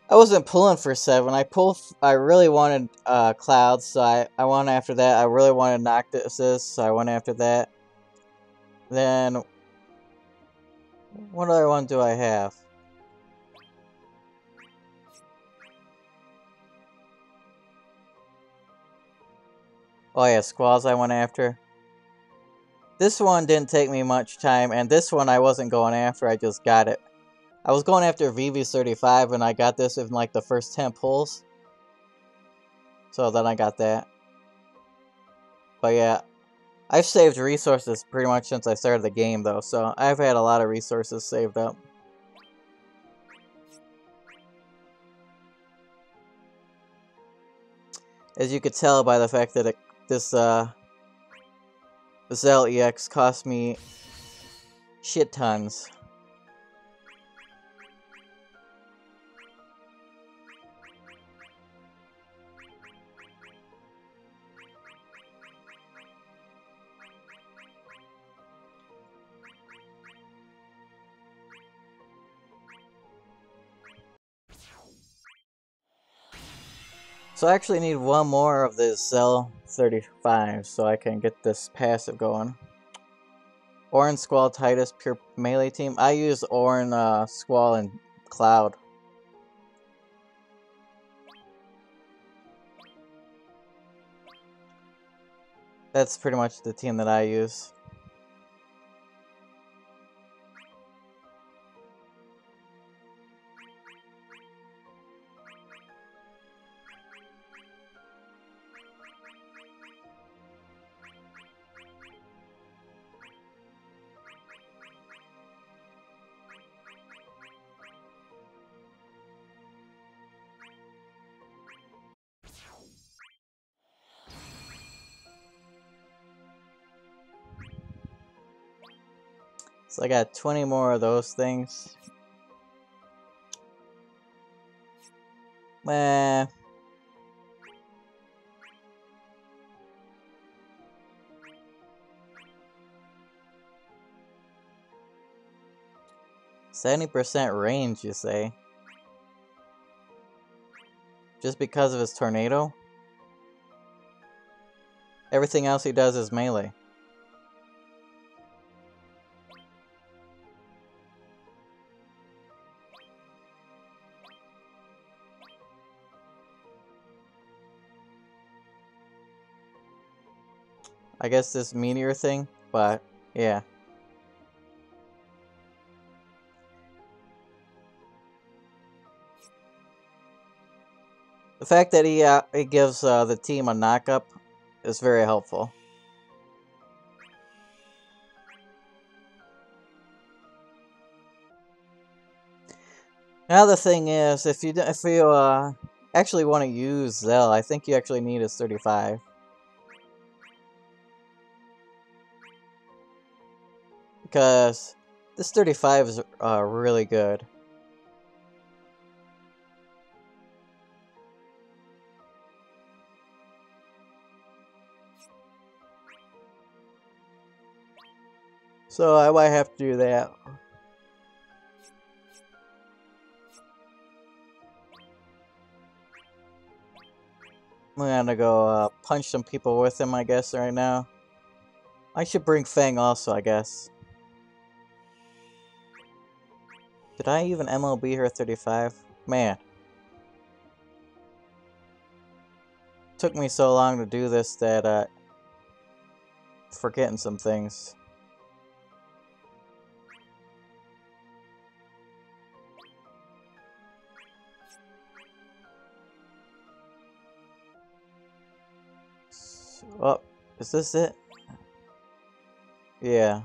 I wasn't pulling for 7. I really wanted Clouds, so I went after that. I really wanted Noctiluses, so I went after that. Then, what other one do I have? Oh yeah, Squalls I went after. This one didn't take me much time, and this one I wasn't going after, I just got it. I was going after VV35, and I got this in like the first 10 pulls. So then I got that. But yeah, I've saved resources pretty much since I started the game though, so I've had a lot of resources saved up. As you could tell by the fact that this Zell EX cost me shit tons. So I actually need one more of this Zell 35 so I can get this passive going. Orin, Squall, Titus, pure melee team. I use Orin, Squall, and Cloud. That's pretty much the team that I use. So I got 20 more of those things. Meh. %70 range, you say? Just because of his tornado? Everything else he does is melee. I guess this meteor thing, but yeah. The fact that he gives the team a knockup is very helpful. Now the thing is, if you actually want to use Zell, I think you actually need his 35. Because this 35 is really good. So I might have to do that. I'm gonna go punch some people with him, I guess, right now. I should bring Fang also, I guess. Did I even MLB her 35? Man. Took me so long to do this that forgetting some things. Oh, is this it? Yeah.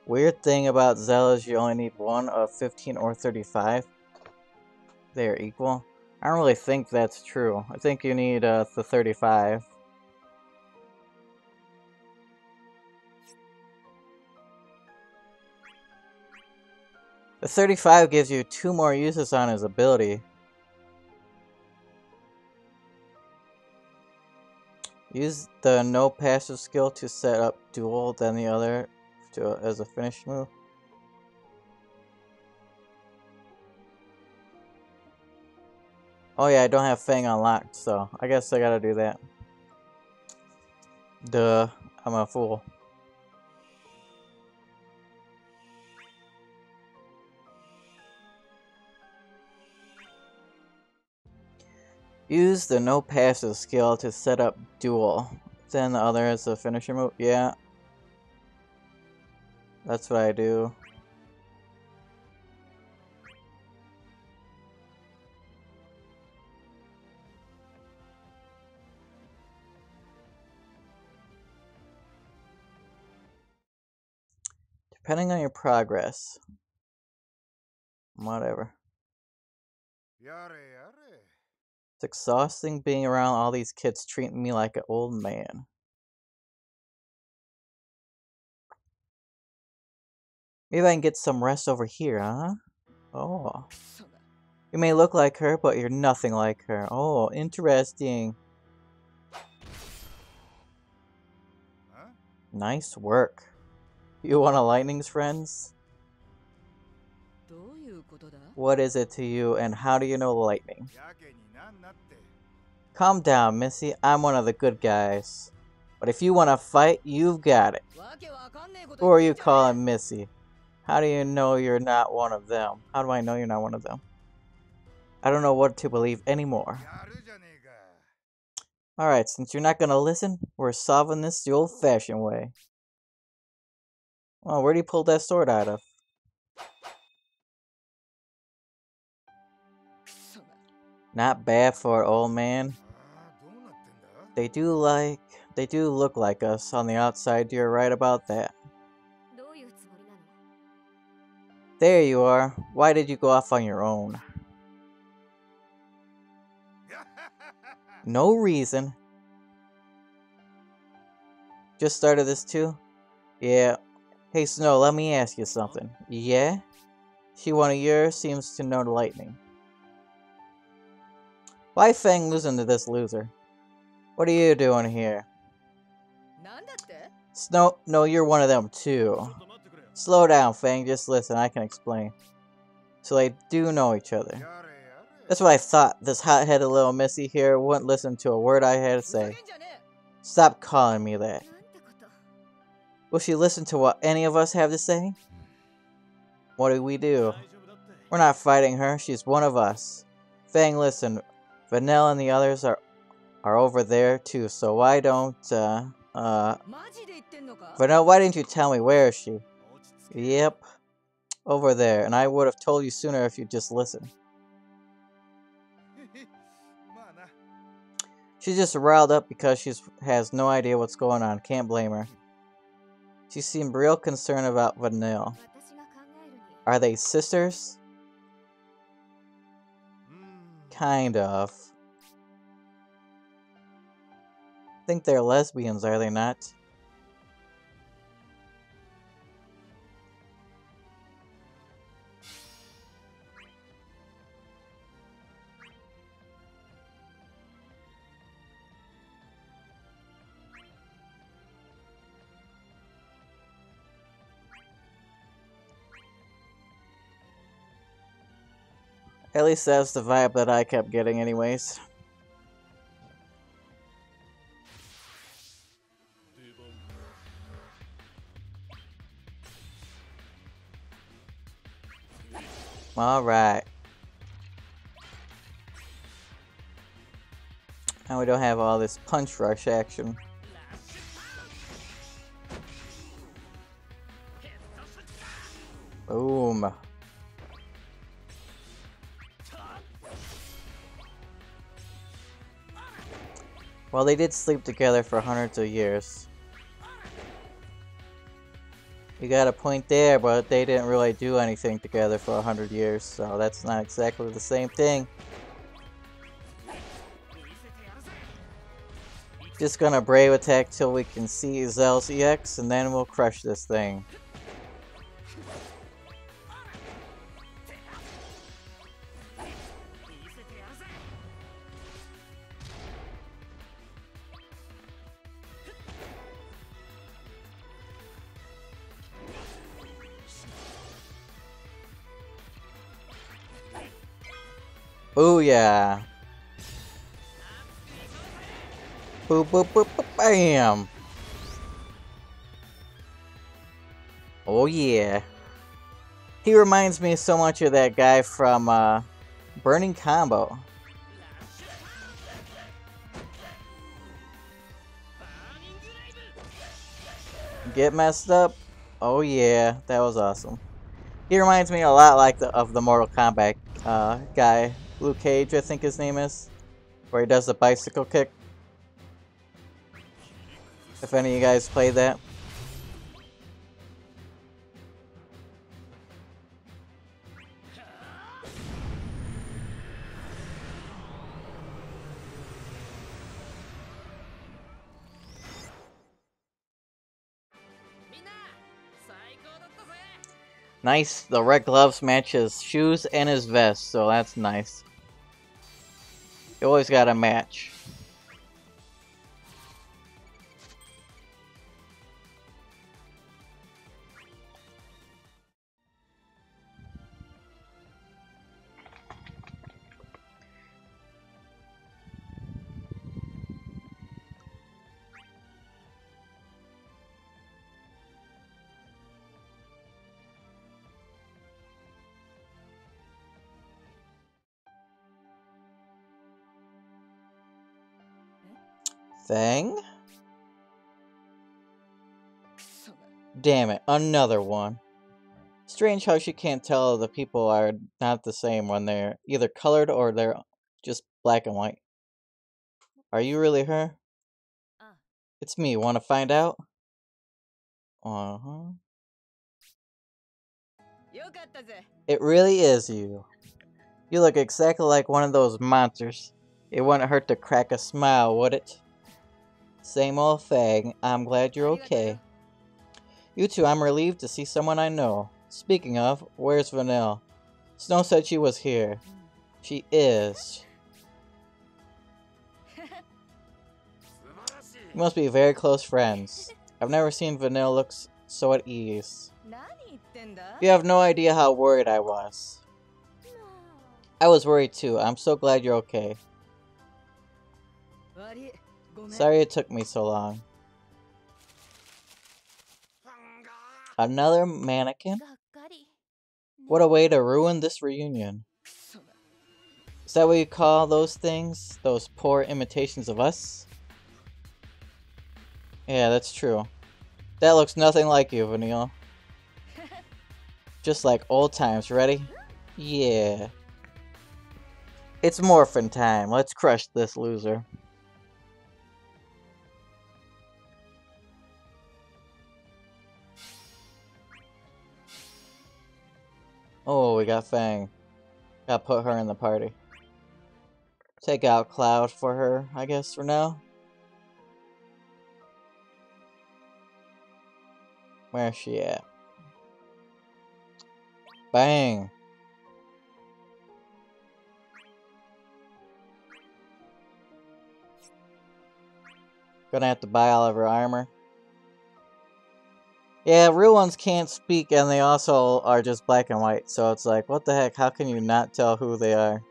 Weird thing about Zell is you only need one of 15 or 35. They are equal. I don't really think that's true. I think you need the 35. The 35 gives you 2 more uses on his ability. Use the no passive skill to set up dual, then the other as a finish move. Oh yeah, I don't have Fang unlocked, so I guess I gotta do that. Duh, I'm a fool. Use the no passive skill to set up dual, then the other as a finisher move. Yeah, that's what I do. Depending on your progress. Whatever. It's exhausting being around all these kids treating me like an old man. Maybe I can get some rest over here, huh? Oh. You may look like her, but you're nothing like her. Oh, interesting. Nice work. You want a lightning's friends? What is it to you, and how do you know lightning? Calm down, Missy. I'm one of the good guys. But if you want to fight, you've got it. Who are you calling Missy? How do you know you're not one of them? How do I know you're not one of them? I don't know what to believe anymore. Alright, since you're not gonna listen, we're solving this the old-fashioned way. Well, where'd he pull that sword out of? Not bad for an old man. They do look like us on the outside, you're right about that. There you are. Why did you go off on your own? No reason. Just started this too? Yeah. Hey Snow, let me ask you something. Yeah? She one of yours seems to know the lightning. Why Fang losing to this loser? What are you doing here? Snow, no, you're one of them too. Slow down, Fang, just listen, I can explain. So they do know each other. That's what I thought. This hot-headed little Missy here wouldn't listen to a word I had to say. Stop calling me that. Will she listen to what any of us have to say? What do we do? We're not fighting her, she's one of us. Fang, listen. Vanilla and the others are over there too, so why don't, Vanilla, why didn't you tell me? Where is she? Yep. Over there, and I would have told you sooner if you'd just listened. She's just riled up because she has no idea what's going on. Can't blame her. She seemed real concerned about Vanilla. Are they sisters? Kind of. I think they're lesbians, are they not? At least that's the vibe that I kept getting anyways. Alright. Now we don't have all this punch rush action. Boom. Well, they did sleep together for hundreds of years. You got a point there, but they didn't really do anything together for 100 years, so that's not exactly the same thing. Just gonna Brave Attack till we can see Zell's EX, and then we'll crush this thing. Booyah! Boop boop boop boop bam! Oh yeah! He reminds me so much of that guy from Burning Combo. Get messed up? Oh yeah, that was awesome. He reminds me a lot like of the Mortal Kombat guy, Luke Cage, I think his name is, where he does the bicycle kick. If any of you guys played that. Nice, the red gloves match his shoes and his vest, so that's nice. You always gotta match. Fang? Damn it, another one. Strange how she can't tell the people are not the same when they're either colored or they're just black and white. Are you really her? It's me, wanna find out? Uh-huh. It really is you. You look exactly like one of those monsters. It wouldn't hurt to crack a smile, would it? Same old Fang, I'm glad you're okay. You too, I'm relieved to see someone I know. Speaking of, where's Vanille? Snow said she was here. She is. You must be very close friends. I've never seen Vanille look so at ease. You have no idea how worried I was. I was worried too. I'm so glad you're okay. Sorry it took me so long. Another mannequin? What a way to ruin this reunion. Is that what you call those things? Those poor imitations of us? Yeah, that's true. That looks nothing like you, Vanille. Just like old times, ready? Yeah. It's morphin' time. Let's crush this loser. Oh, we got Fang. Gotta put her in the party. Take out Cloud for her, I guess, for now. Where's she at? Bang! Gonna have to buy all of her armor. Yeah, real ones can't speak and they also are just black and white, so it's like, what the heck, how can you not tell who they are?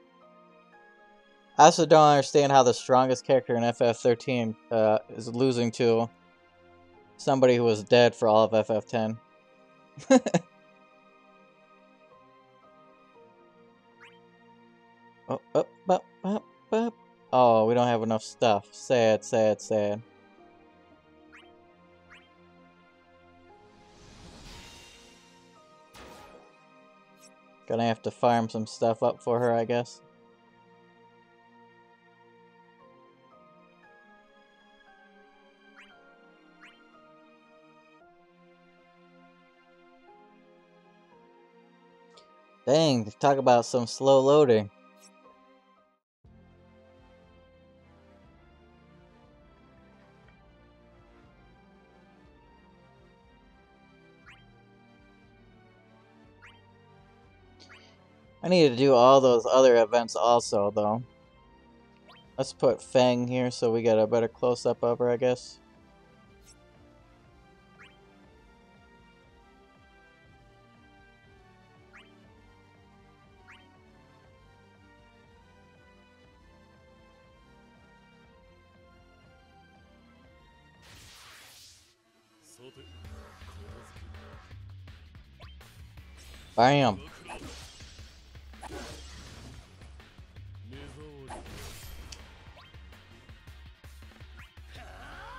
I also don't understand how the strongest character in FF13 is losing to somebody who was dead for all of FF10. enough stuff. Sad, sad, sad. Gonna have to farm some stuff up for her, I guess. Dang, talk about some slow loading. I need to do all those other events also, though. Let's put Fang here so we get a better close-up of her, I guess. Bam!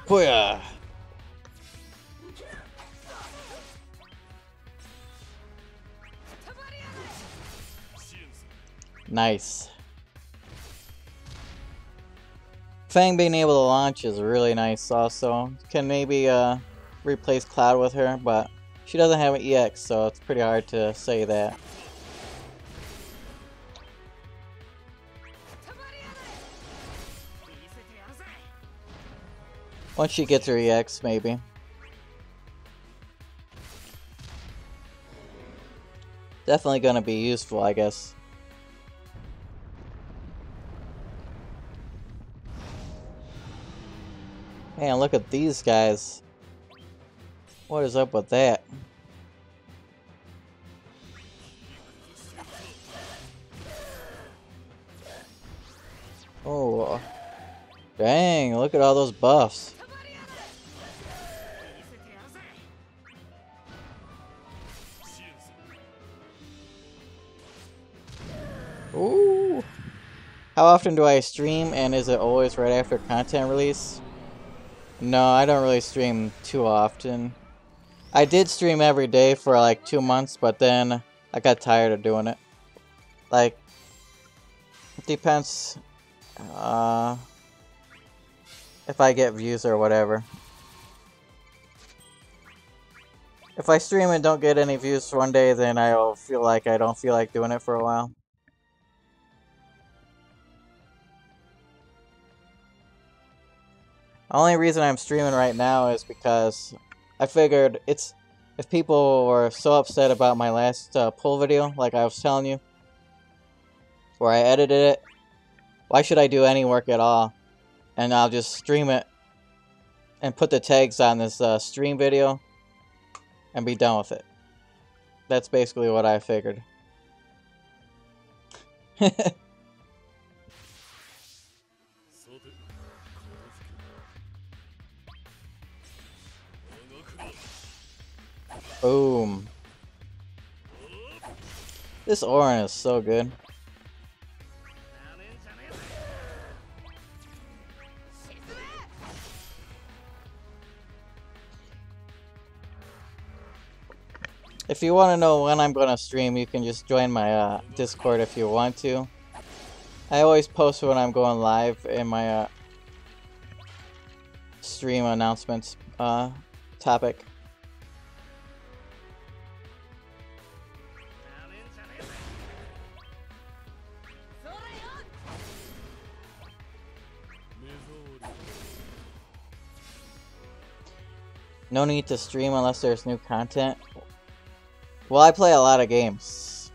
Booyah! Nice. Fang being able to launch is really nice also. Can maybe replace Cloud with her, but she doesn't have an EX, so it's pretty hard to say that. Once she gets her EX, maybe. Definitely gonna be useful, I guess. Man, look at these guys. What is up with that? Oh, dang, look at all those buffs. Ooh. How often do I stream, and is it always right after content release? No, I don't really stream too often. I did stream every day for like 2 months, but then I got tired of doing it. Like, it depends if I get views or whatever. If I stream and don't get any views for one day, then I'll feel like I don't feel like doing it for a while. The only reason I'm streaming right now is because I figured if people were so upset about my last pull video, like I was telling you, where I edited it, why should I do any work at all? And I'll just stream it and put the tags on this stream video and be done with it. That's basically what I figured. Boom. This Orin is so good. If you want to know when I'm going to stream, you can just join my Discord if you want to. I always post when I'm going live in my stream announcements topic. No need to stream unless there's new content. Well, I play a lot of games,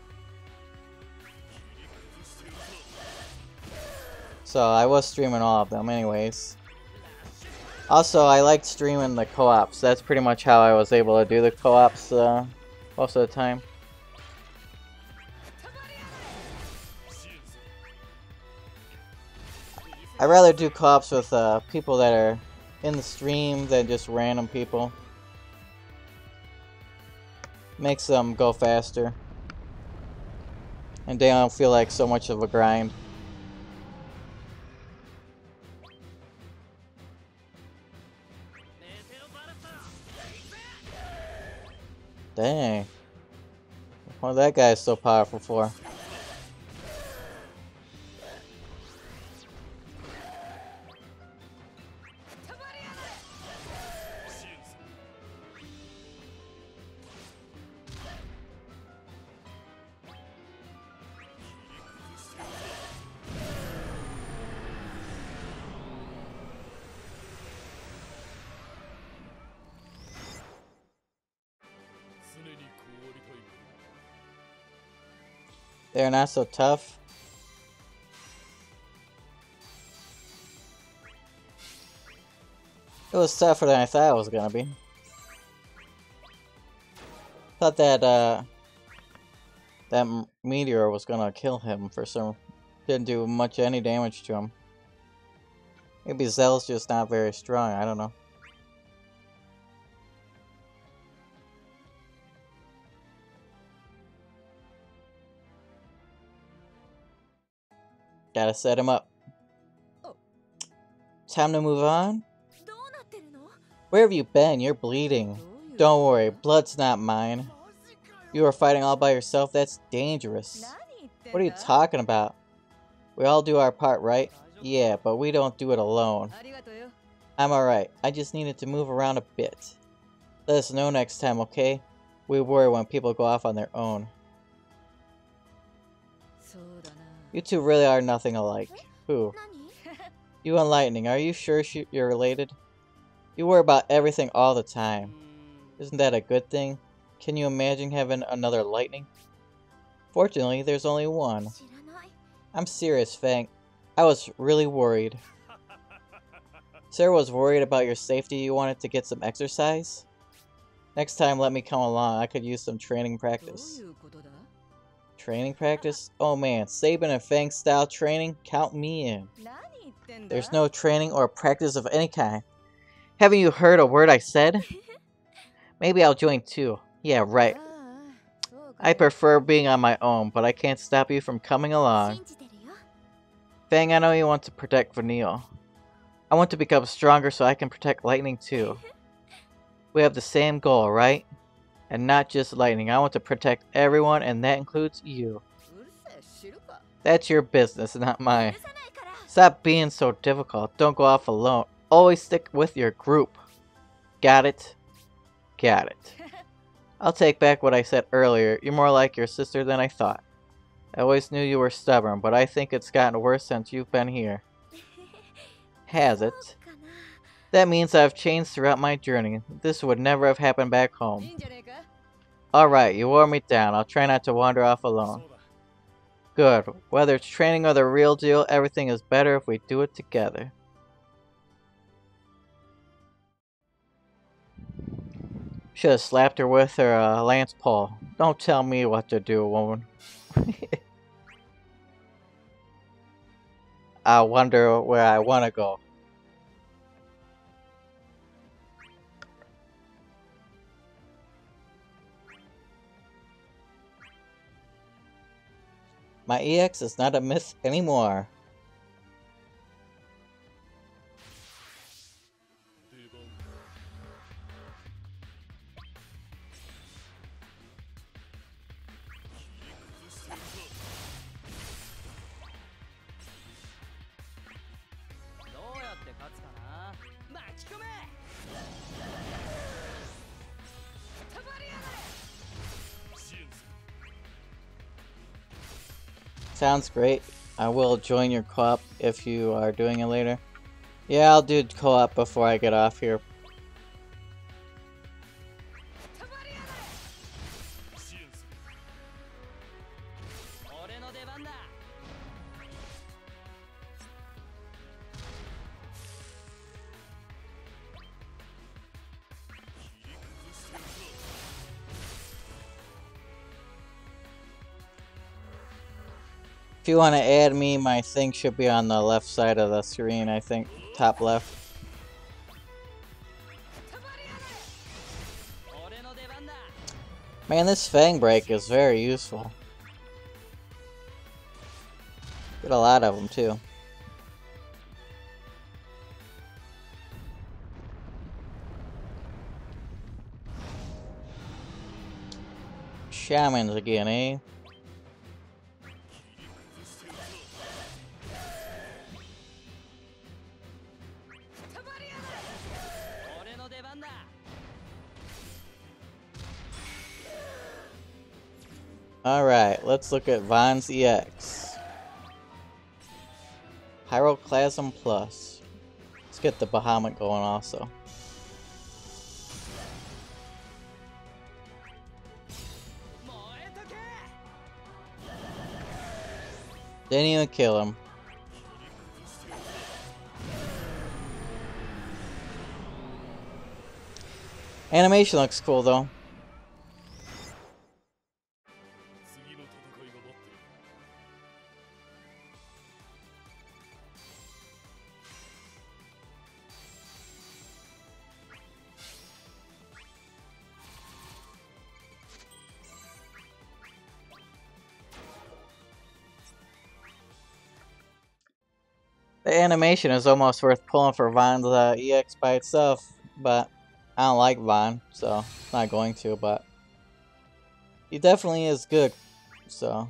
so I was streaming all of them anyways. Also, I liked streaming the co-ops. That's pretty much how I was able to do the co-ops most of the time. I'd rather do co-ops with people that are in the stream than just random people. Makes them go faster. And they don't feel like so much of a grind. Dang. What that guy is so powerful for? They're not so tough. It was tougher than I thought it was gonna be. Thought that that meteor was gonna kill him for some. Didn't do any damage to him. Maybe Zell's just not very strong. I don't know. Gotta set him up. Time to move on? Where have you been? You're bleeding. Don't worry, blood's not mine. You were fighting all by yourself? That's dangerous. What are you talking about? We all do our part, right? Yeah, but we don't do it alone. I'm alright. I just needed to move around a bit. Let us know next time, okay? We worry when people go off on their own. You two really are nothing alike. Who? You and Lightning, are you sure you're related? You worry about everything all the time. Isn't that a good thing? Can you imagine having another Lightning? Fortunately, there's only one. I'm serious, Fang. I was really worried. Sarah was worried about your safety. You wanted to get some exercise? Next time, let me come along. I could use some training practice. Training practice? Oh man, Sabin and Fang style training? Count me in. There's no training or practice of any kind. Haven't you heard a word I said? Maybe I'll join too. Yeah, right. I prefer being on my own, but I can't stop you from coming along. Fang, I know you want to protect Vanille. I want to become stronger so I can protect Lightning too. We have the same goal, right? And not just Lightning. I want to protect everyone, and that includes you. That's your business, not mine. Stop being so difficult. Don't go off alone. Always stick with your group. Got it? Got it. I'll take back what I said earlier. You're more like your sister than I thought. I always knew you were stubborn, but I think it's gotten worse since you've been here. Has it? That means I've changed throughout my journey. This would never have happened back home. Alright, you wore me down. I'll try not to wander off alone. Good. Whether it's training or the real deal, everything is better if we do it together. Should have slapped her with her lance pole. Don't tell me what to do, woman. I wonder where I want to go. My EX is not a myth anymore. Sounds great. I will join your co-op if you are doing it later. Yeah, I'll do co-op before I get off here. If you want to add me, my thing should be on the left side of the screen, I think. Top left. Man, this Fang break is very useful. Get a lot of them, too. shamans again, eh? Alright, let's look at Von's EX. Pyroclasm Plus. Let's get the Bahamut going also. Didn't even kill him. Animation looks cool though. The animation is almost worth pulling for Von's EX by itself, but I don't like Von, so I'm not going to, but he definitely is good, so.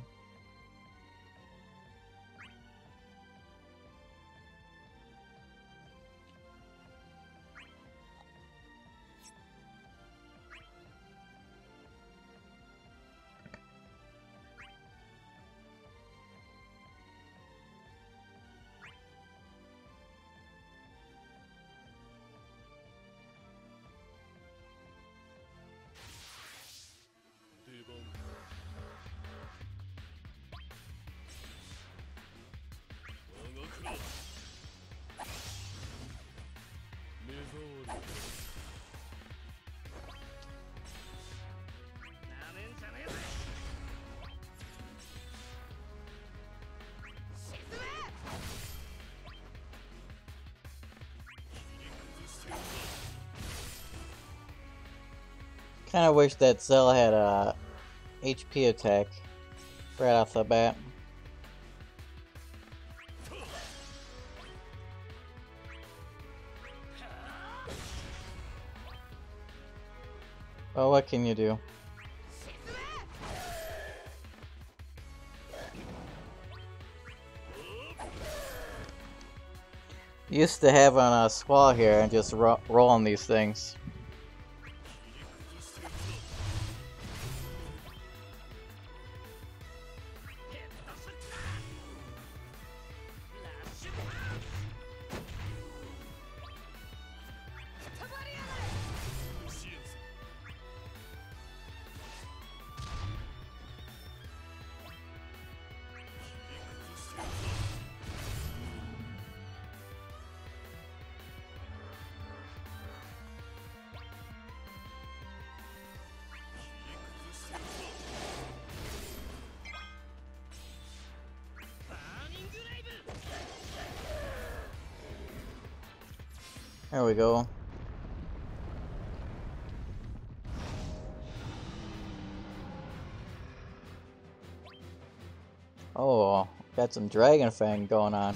Kinda wish that Zell had a HP attack right off the bat. Oh, what can you do? Used to having a squall here and just rolling these things. There we go. Oh, got some Dragon Fang going on.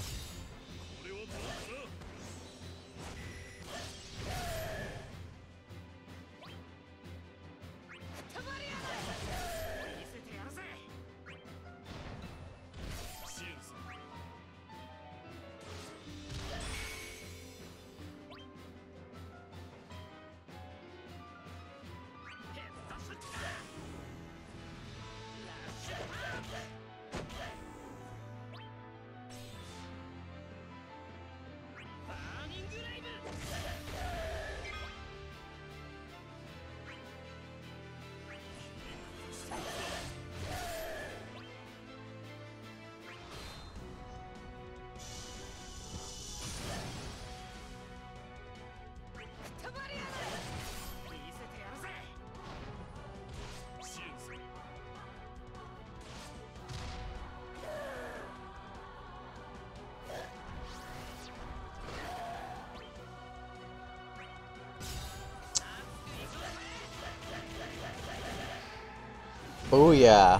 Booyah.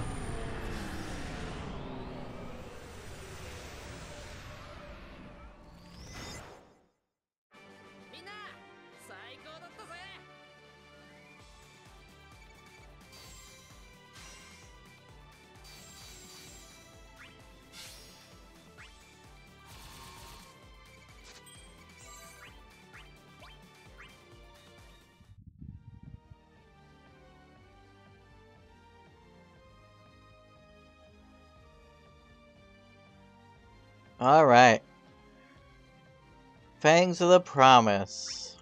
Alright. Fangs of the Promise.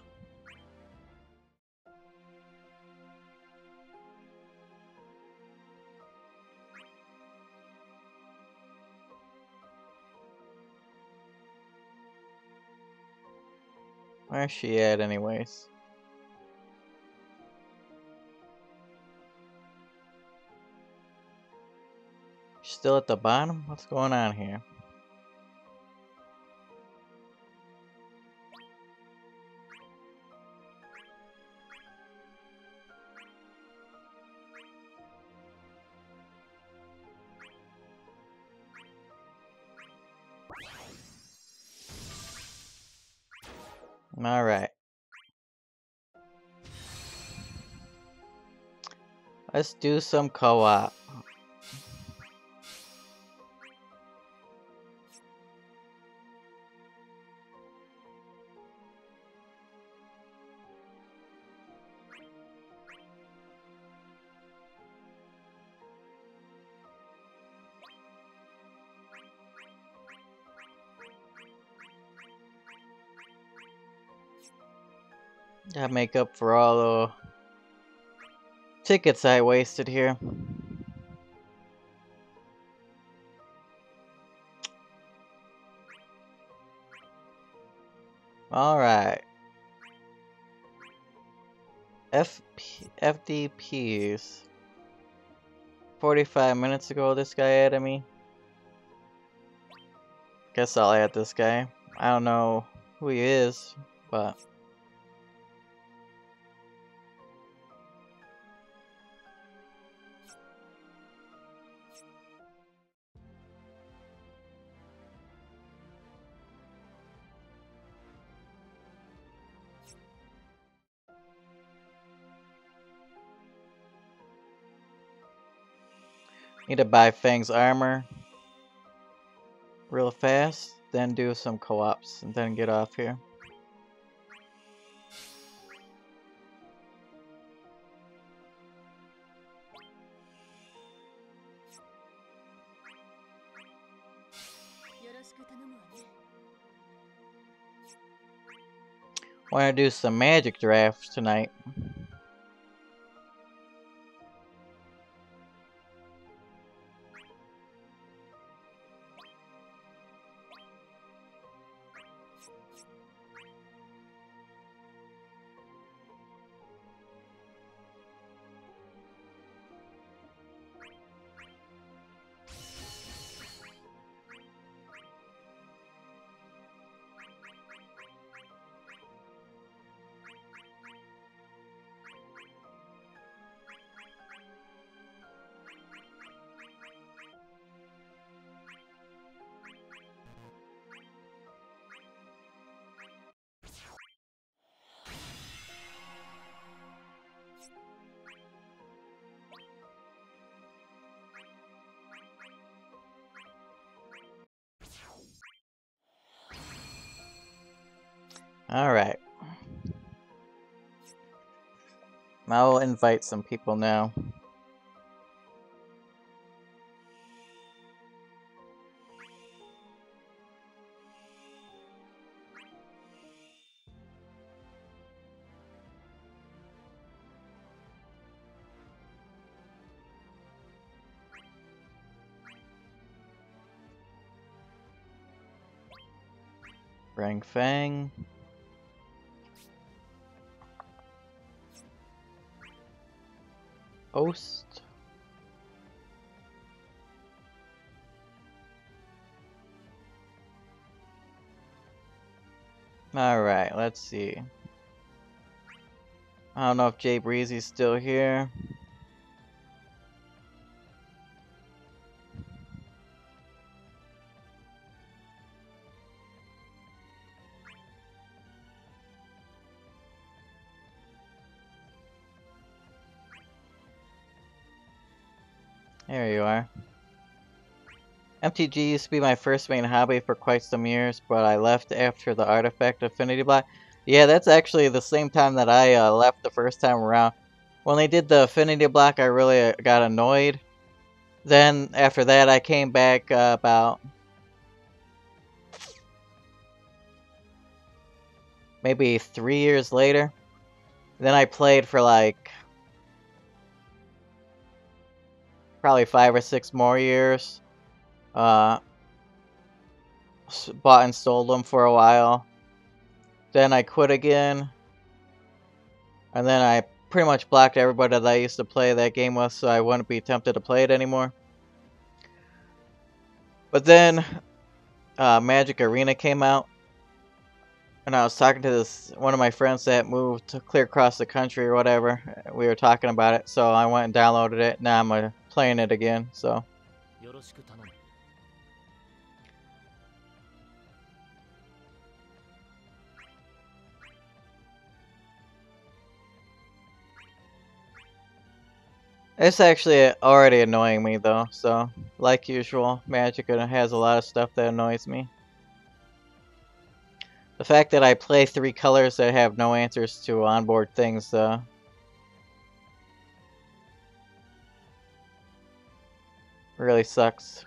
Where's she at anyways? She's still at the bottom? What's going on here? Alright. Let's do some co-op. Gotta make up for all the tickets I wasted here. Alright. FDPs. 45 minutes ago this guy added me. Guess I'll add this guy. I don't know who he is, but... Need to buy Fang's armor real fast, then do some co-ops, and then get off here. Want to do some magic drafts tonight. Alright. I'll invite some people now. Bring Fang. Host. Alright, let's see. I don't know if Jay Breezy's still here. There you are. MTG used to be my first main hobby for quite some years, but I left after the artifact affinity block. Yeah, that's actually the same time that I left the first time around. When they did the affinity block, I really got annoyed. Then, after that, I came back about maybe 3 years later. Then I played for like probably 5 or 6 more years. Bought and sold them for a while. Then I quit again. And then I pretty much blocked everybody that I used to play that game with, so I wouldn't be tempted to play it anymore. But then Magic Arena came out, and I was talking to one of my friends that moved to clear across the country or whatever. We were talking about it, so I went and downloaded it. Now I'm playing it again. So. It's actually already annoying me though, so like usual, Magic has a lot of stuff that annoys me. The fact that I play 3 colors that have no answers to onboard things really sucks.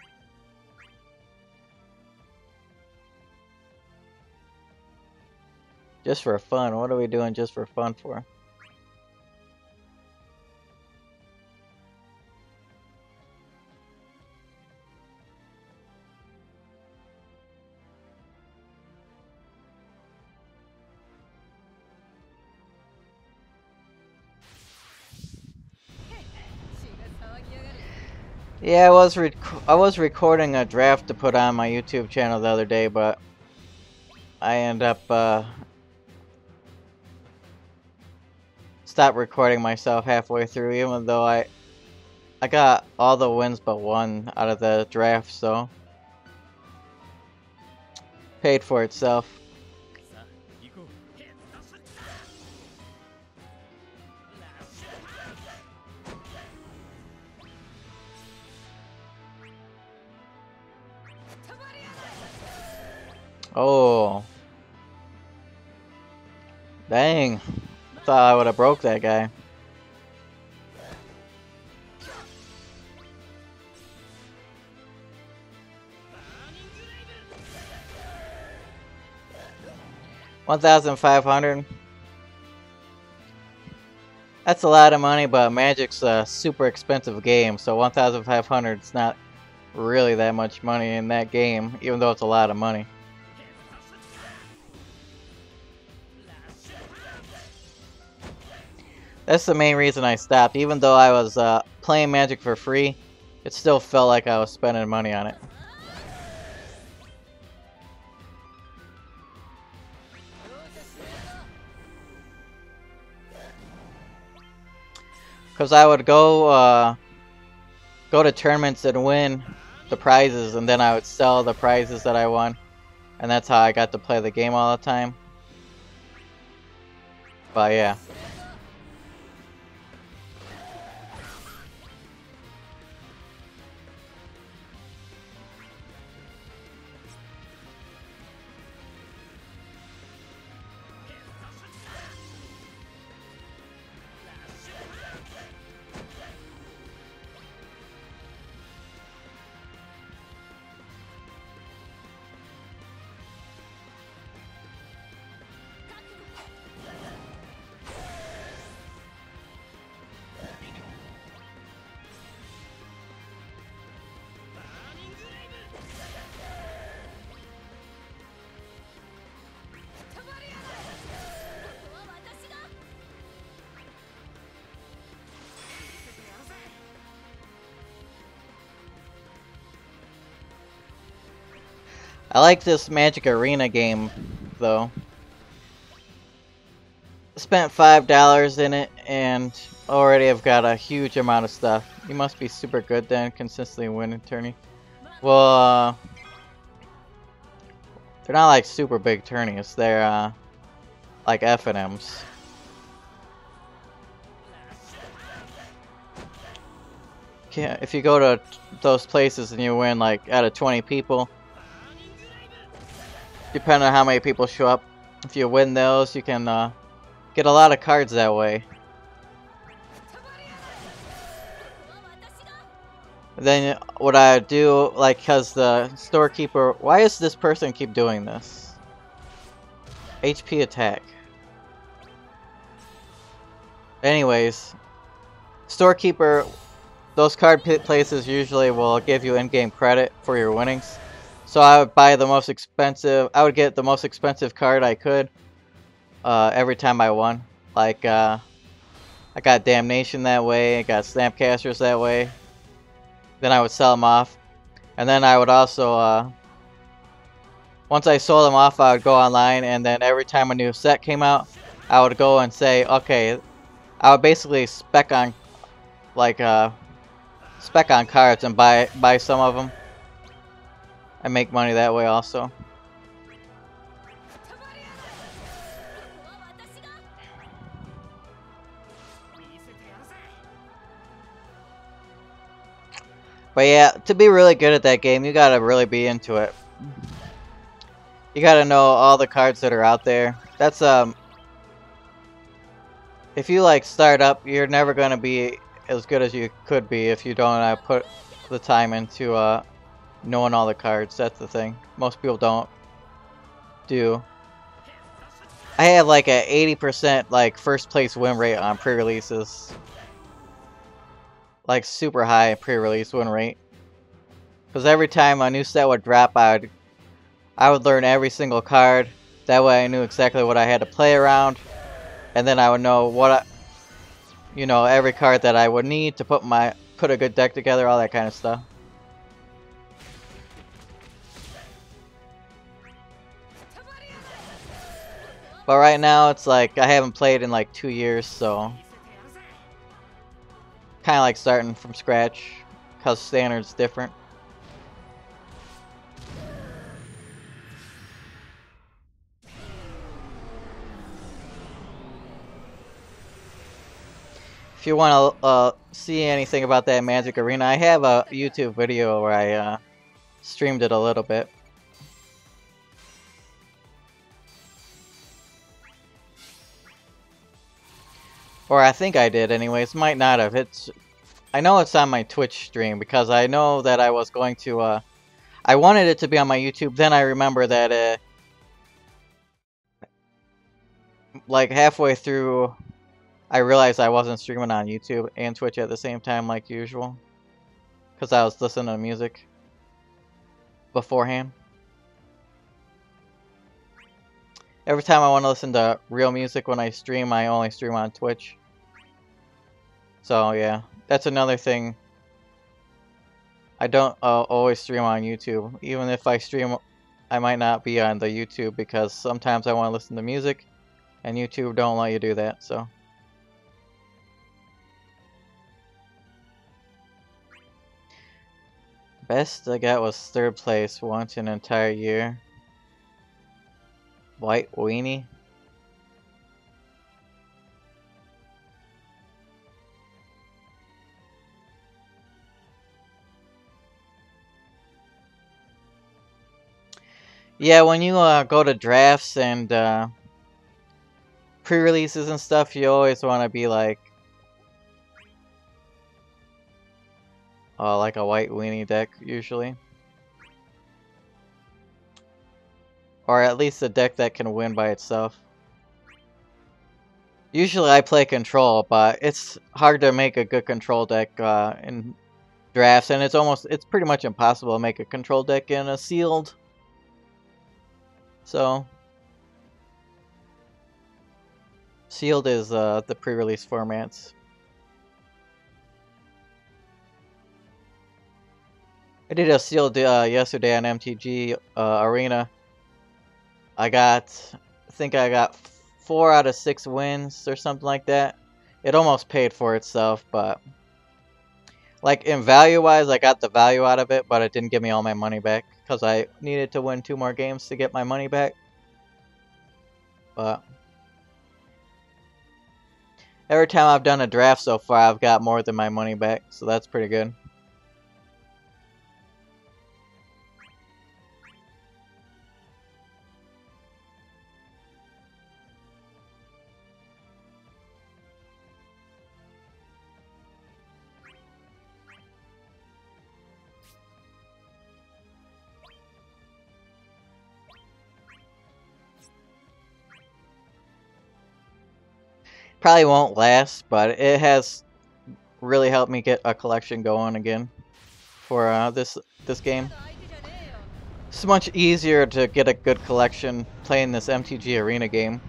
Just for fun, what are we doing just for fun for? Yeah, I was recording a draft to put on my YouTube channel the other day, but I end up stopped recording myself halfway through, even though I got all the wins but 1 out of the draft, so paid for itself. Oh. Dang. Thought I would have broke that guy. $1,500. That's a lot of money, but Magic's a super expensive game, so $1,500 is not really that much money in that game, even though it's a lot of money. That's the main reason I stopped. Even though I was playing Magic for free, it still felt like I was spending money on it. Because I would go to tournaments and win the prizes, and then I would sell the prizes that I won. And that's how I got to play the game all the time. But yeah. I like this Magic Arena game, though. Spent $5 in it, and already have got a huge amount of stuff. You must be super good then, consistently winning tourney. Well, they're not like super big tourneys. They're like F&Ms. If you go to those places and you win like out of 20 people, depending on how many people show up, if you win those, you can get a lot of cards that way. Then what I do, like, cause the storekeeper, why does this person keep doing this? HP attack. Anyways, storekeeper, those card places usually will give you in-game credit for your winnings. So I would buy the most expensive, I would get the most expensive card I could every time I won. Like, I got Damnation that way, I got Snapcasters that way. Then I would sell them off. And then I would also, once I sold them off, I would go online, and then every time a new set came out, I would go and say, okay, I would basically spec on, like, spec on cards and buy some of them. I make money that way also. But yeah, to be really good at that game, you gotta really be into it. You gotta know all the cards that are out there. That's, if you, like, start up, you're never gonna be as good as you could be if you don't put the time into, knowing all the cards. That's the thing. Most people don't do. I have, like, a 80%, like, first place win rate on pre-releases. Like, super high pre-release win rate. Because every time a new set would drop, I would learn every single card. That way I knew exactly what I had to play around. And then I would know every card that I would need to put a good deck together, all that kind of stuff. But right now, it's like, I haven't played in like 2 years, so kind of like starting from scratch, because standard's different. If you want to see anything about that Magic Arena, I have a YouTube video where I streamed it a little bit. Or I think I did anyways, might not have. I know it's on my Twitch stream because I know that I was going to, I wanted it to be on my YouTube, then I remember that, like halfway through, I realized I wasn't streaming on YouTube and Twitch at the same time like usual. Because I was listening to music beforehand. Every time I want to listen to real music when I stream, I only stream on Twitch. So yeah, that's another thing. I don't always stream on YouTube. Even if I stream, I might not be on the YouTube because sometimes I want to listen to music and YouTube don't let you do that, so. Best I got was 3rd place once in an entire year. White weenie. Yeah, when you go to drafts and pre-releases and stuff, you always want to be like a white weenie deck usually. Or at least a deck that can win by itself. Usually I play control, but it's hard to make a good control deck in drafts, and it's pretty much impossible to make a control deck in a sealed. So sealed is the pre-release formats. I did a sealed yesterday on MTG Arena. I think I got 4 out of 6 wins or something like that. It almost paid for itself, but like in value-wise, I got the value out of it, but it didn't give me all my money back because I needed to win 2 more games to get my money back. But every time I've done a draft so far, I've got more than my money back, so that's pretty good. Probably won't last, but it has really helped me get a collection going again for this game. It's much easier to get a good collection playing this MTG Arena game.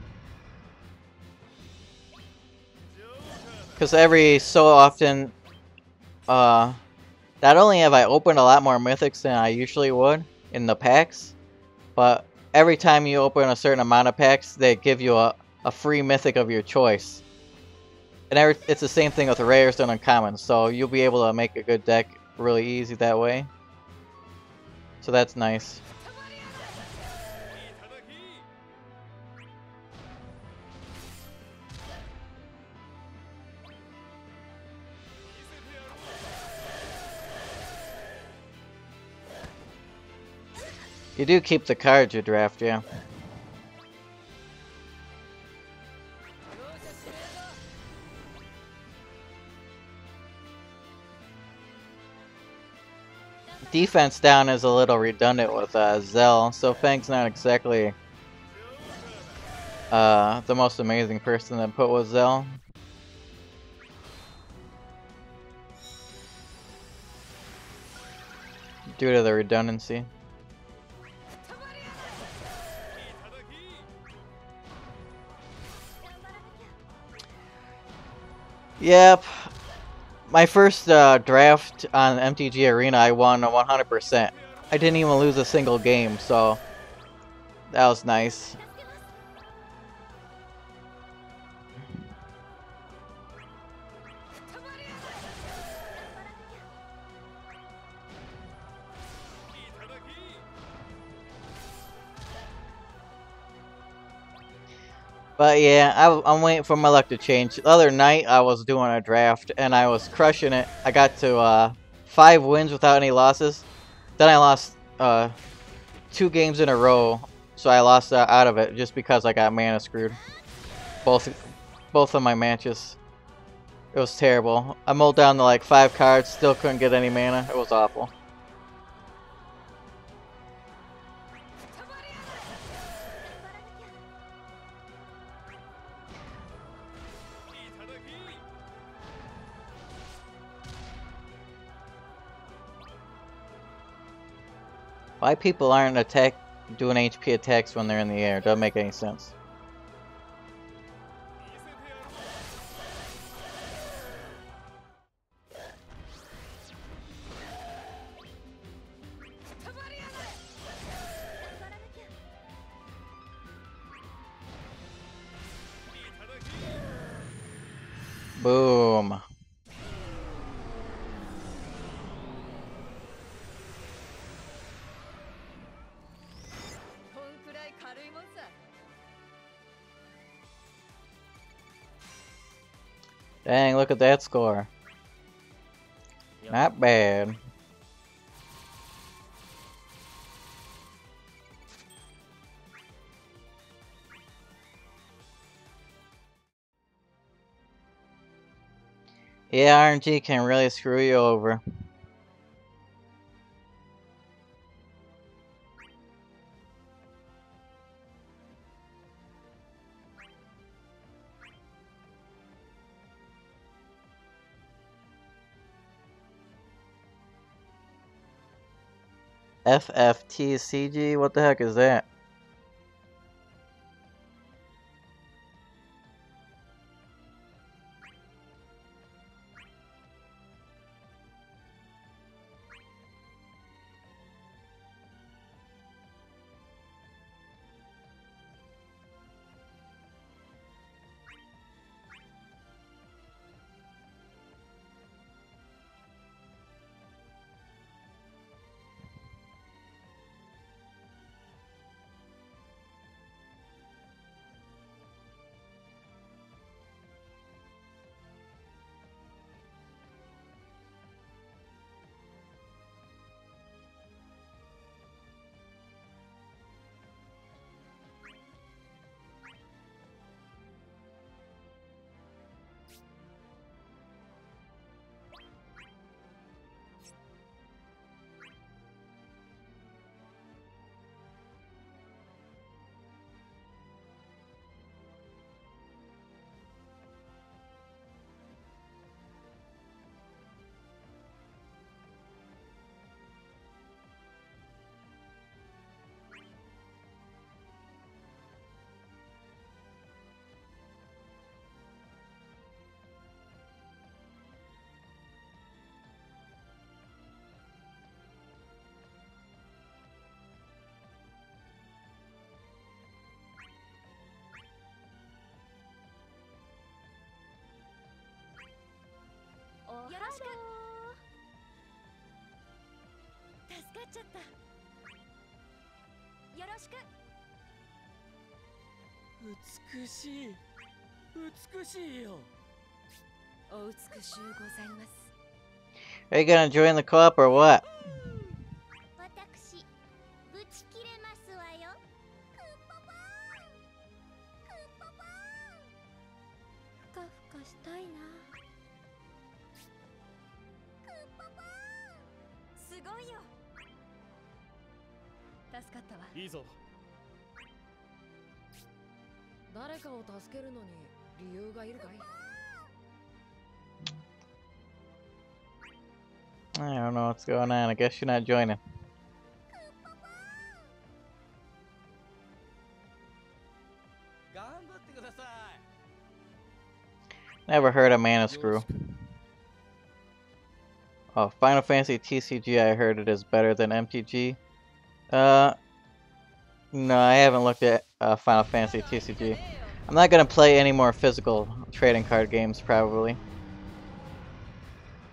Because every so often, not only have I opened a lot more mythics than I usually would in the packs, but every time you open a certain amount of packs, they give you a free mythic of your choice. And it's the same thing with rares and uncommons, so you'll be able to make a good deck really easy that way. So that's nice. You do keep the cards you draft, yeah. Defense down is a little redundant with Zell, so Fang's not exactly the most amazing person to put with Zell. Due to the redundancy. Yep. My first draft on MTG Arena, I won 100%. I didn't even lose a single game, so that was nice. But yeah, I'm waiting for my luck to change. The other night, I was doing a draft, and I was crushing it. I got to 5 wins without any losses. Then I lost 2 games in a row, so I lost out of it just because I got mana screwed. Both of my matches. It was terrible. I mulled down to like 5 cards, still couldn't get any mana. It was awful. Why people aren't doing HP attacks when they're in the air? Doesn't make any sense. Boom. Dang, look at that score. Not bad. Yeah, RNG can really screw you over. FFTCG? What the heck is that? Are you gonna join the co-op or what? I don't know what's going on. I guess you're not joining. Never heard of Mana Screw. Oh, Final Fantasy TCG, I heard it is better than MTG. No, I haven't looked at Final Fantasy TCG. I'm not gonna play any more physical trading card games, probably.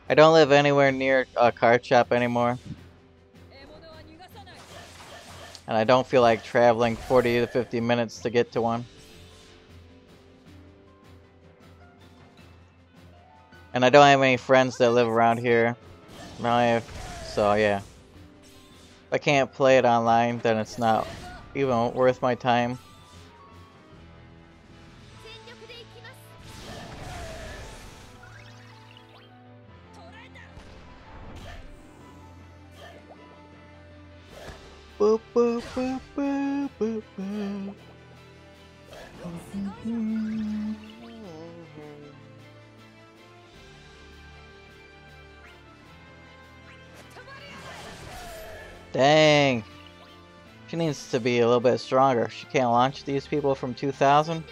I don't live anywhere near a card shop anymore. And I don't feel like traveling 40 to 50 minutes to get to one. And I don't have any friends that live around here. So yeah. If I can't play it online, then it's not even worth my time. Boop, boop, boop, boop, boop, boop. Dang. She needs to be a little bit stronger. She can't launch these people from 2000.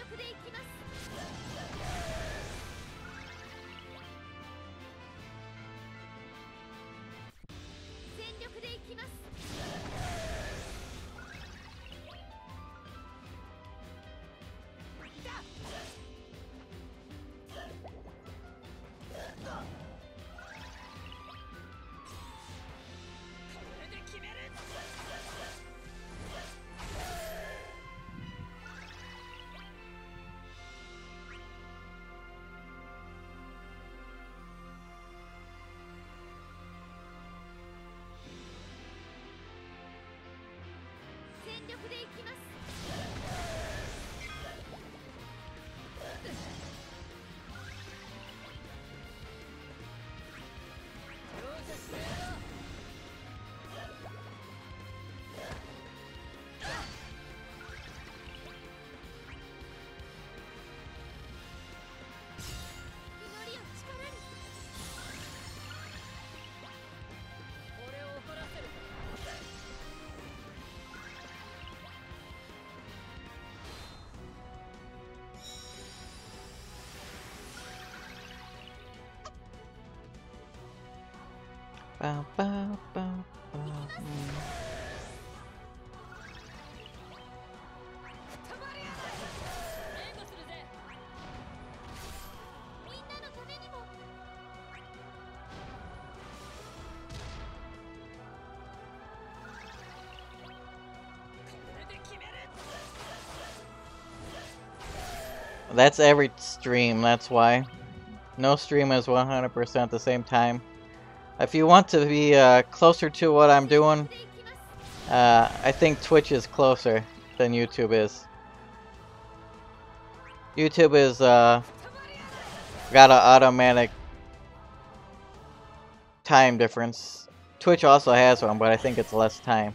Bow, bow, bow, bow. That's every stream, that's why. No stream is 100% at the same time. If you want to be closer to what I'm doing, I think Twitch is closer than YouTube is. YouTube is got an automatic time difference. Twitch also has one, but I think it's less time.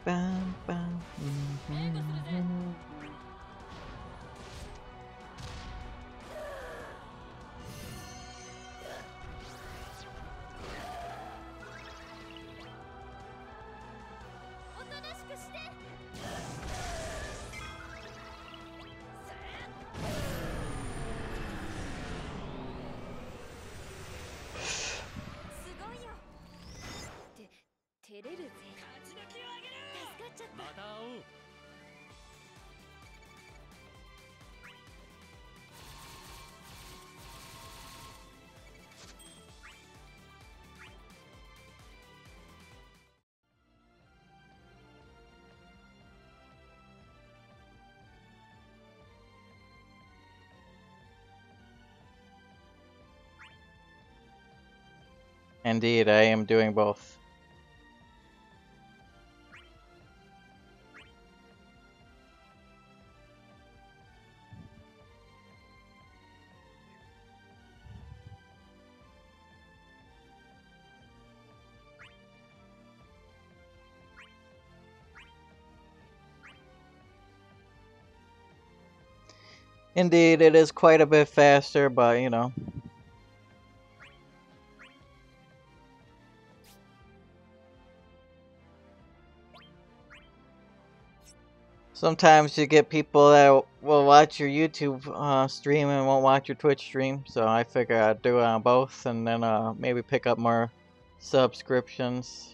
Bam, bam, Indeed, I am doing both. Indeed, it is quite a bit faster, but you know. Sometimes you get people that will watch your YouTube stream and won't watch your Twitch stream, so I figure I'd do it on both and then maybe pick up more subscriptions.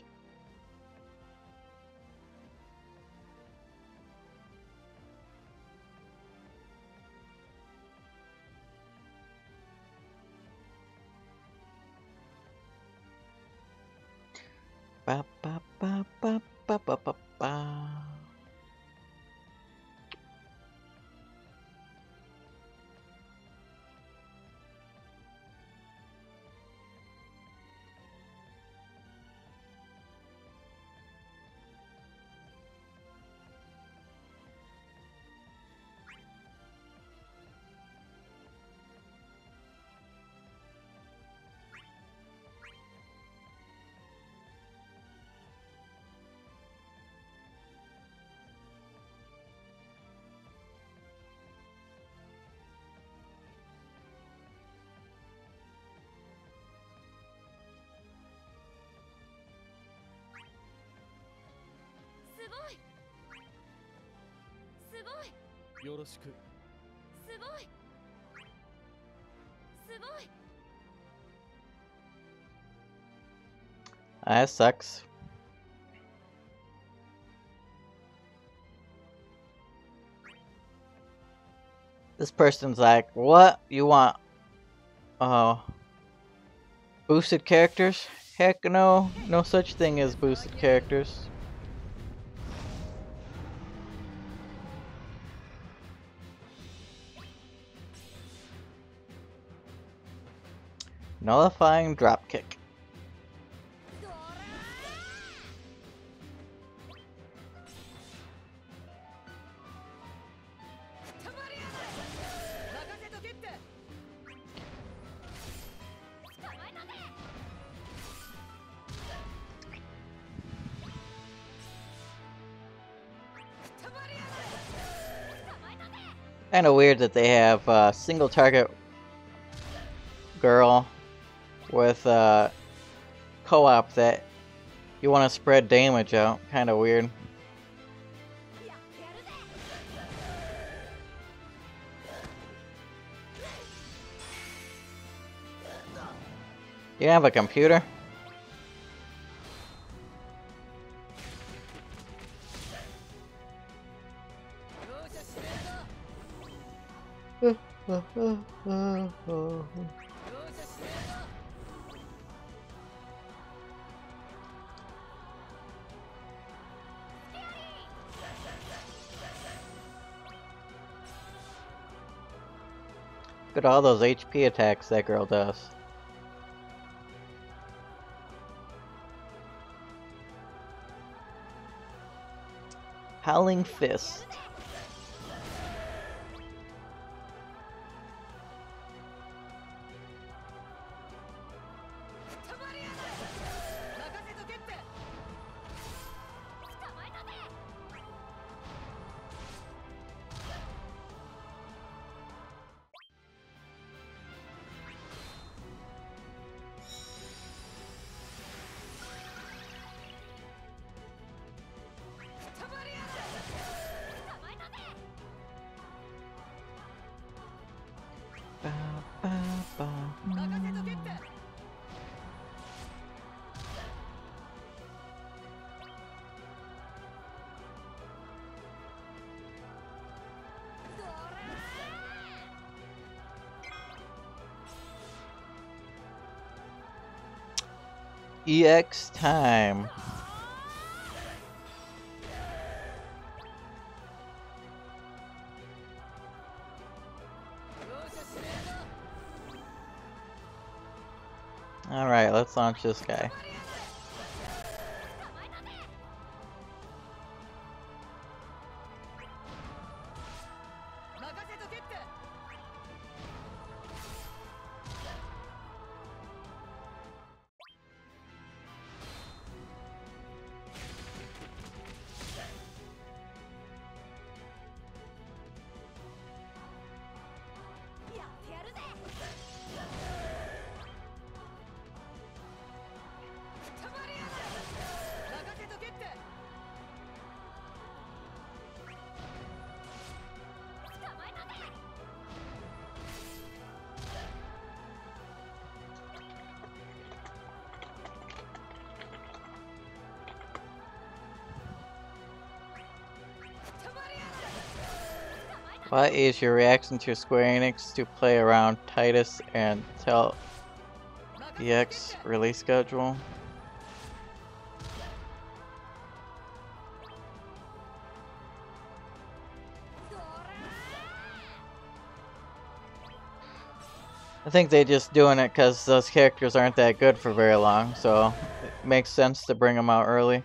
Ba ba ba ba ba ba ba ba. That sucks. This person's like, what? You want boosted characters? Heck no. No such thing as boosted characters. Nullifying dropkick. Kinda weird that they have a single target girl with co-op that you want to spread damage out. Kinda weird. You have a computer? Look at all those HP attacks that girl does. Howling Fist. EX time. Alright, let's launch this guy. What is your reaction to Square Enix to play around Titus and tell EX release schedule? I think they're just doing it because those characters aren't that good for very long, so it makes sense to bring them out early.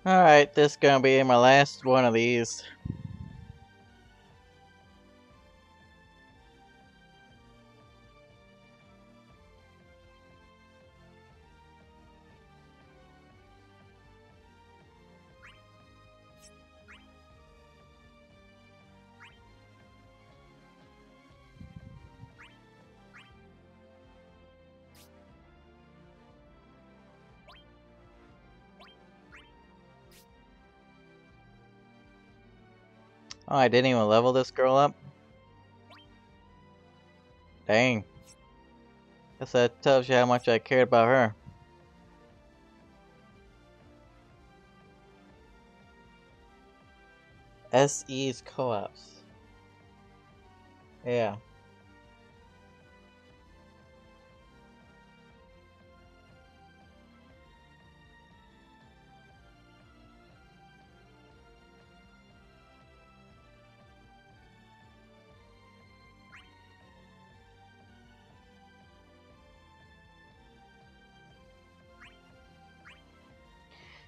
Alright, this is gonna be my last one of these. Oh, I didn't even level this girl up? Dang. Guess that tells you how much I cared about her. SE's co-ops. Yeah.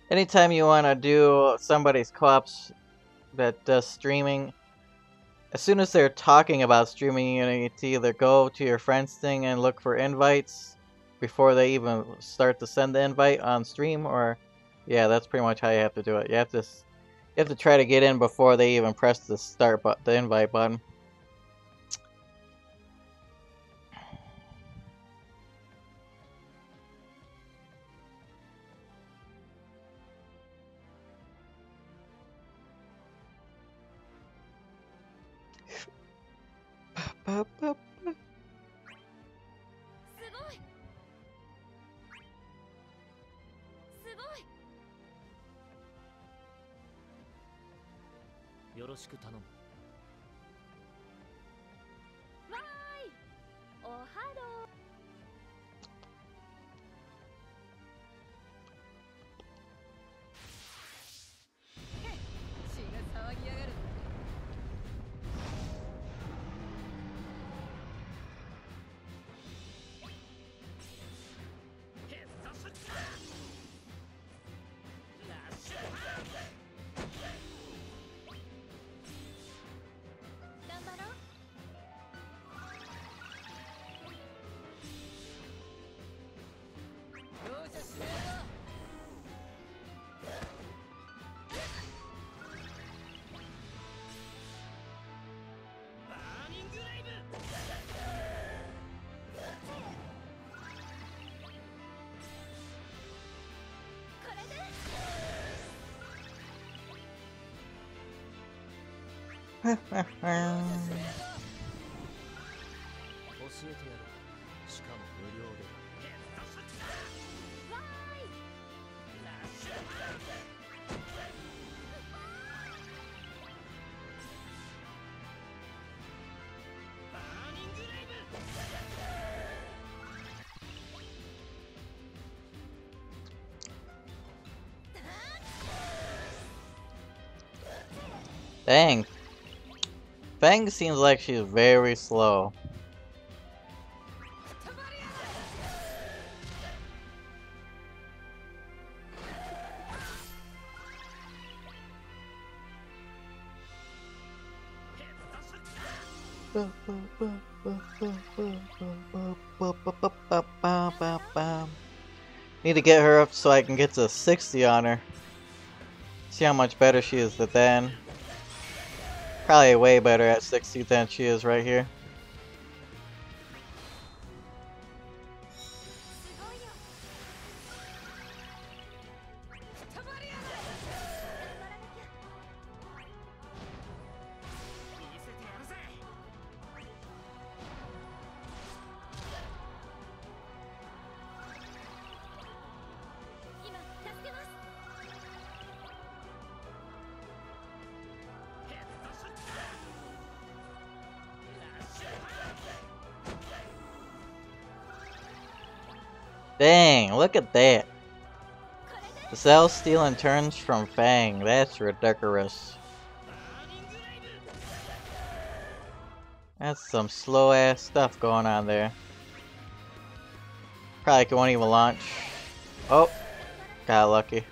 Anytime you want to do somebody's co-ops that does streaming, as soon as they're talking about streaming, you need to either go to your friends thing and look for invites before they even start to send the invite on stream, or yeah, that's pretty much how you have to do it. You have to try to get in before they even press the the invite button. Dang. Fang seems like she's very slow. Need to get her up so I can get to 60 on her. See how much better she is than. Probably way better at 60 than she is right here. Dang, look at that. Zell stealing turns from Fang. That's ridiculous. That's some slow ass stuff going on there. Probably won't even launch. Oh, got lucky.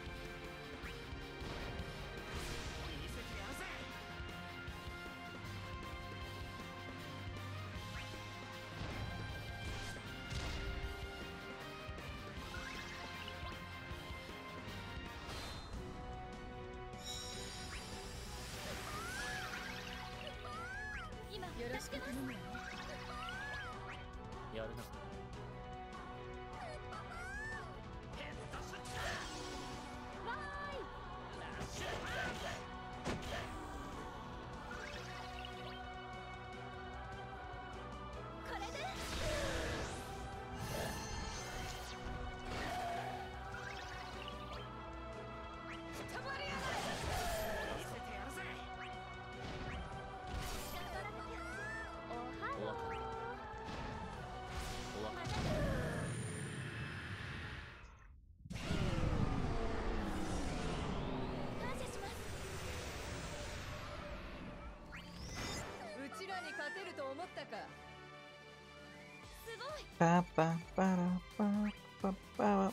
Ba, ba, ba, ba, ba, ba.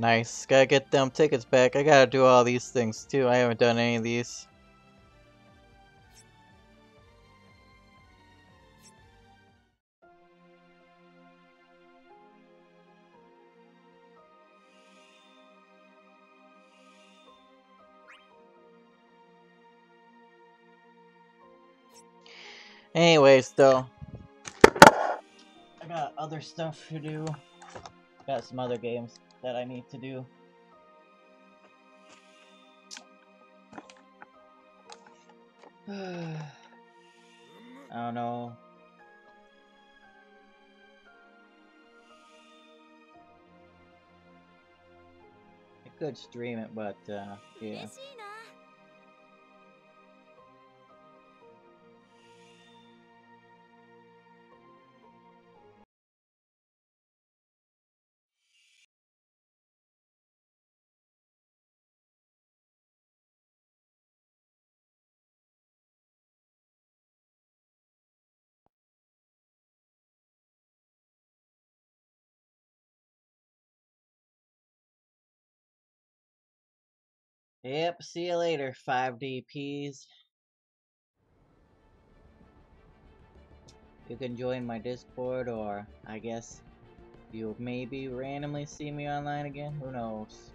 Nice. Gotta get them tickets back. I gotta do all these things too. I haven't done any of these. Anyways, though, I got other stuff to do. Got some other games that I need to do. I don't know. I could stream it, but yeah. Yep, see you later, 5DPs. You can join my Discord, or I guess you'll maybe randomly see me online again. Who knows?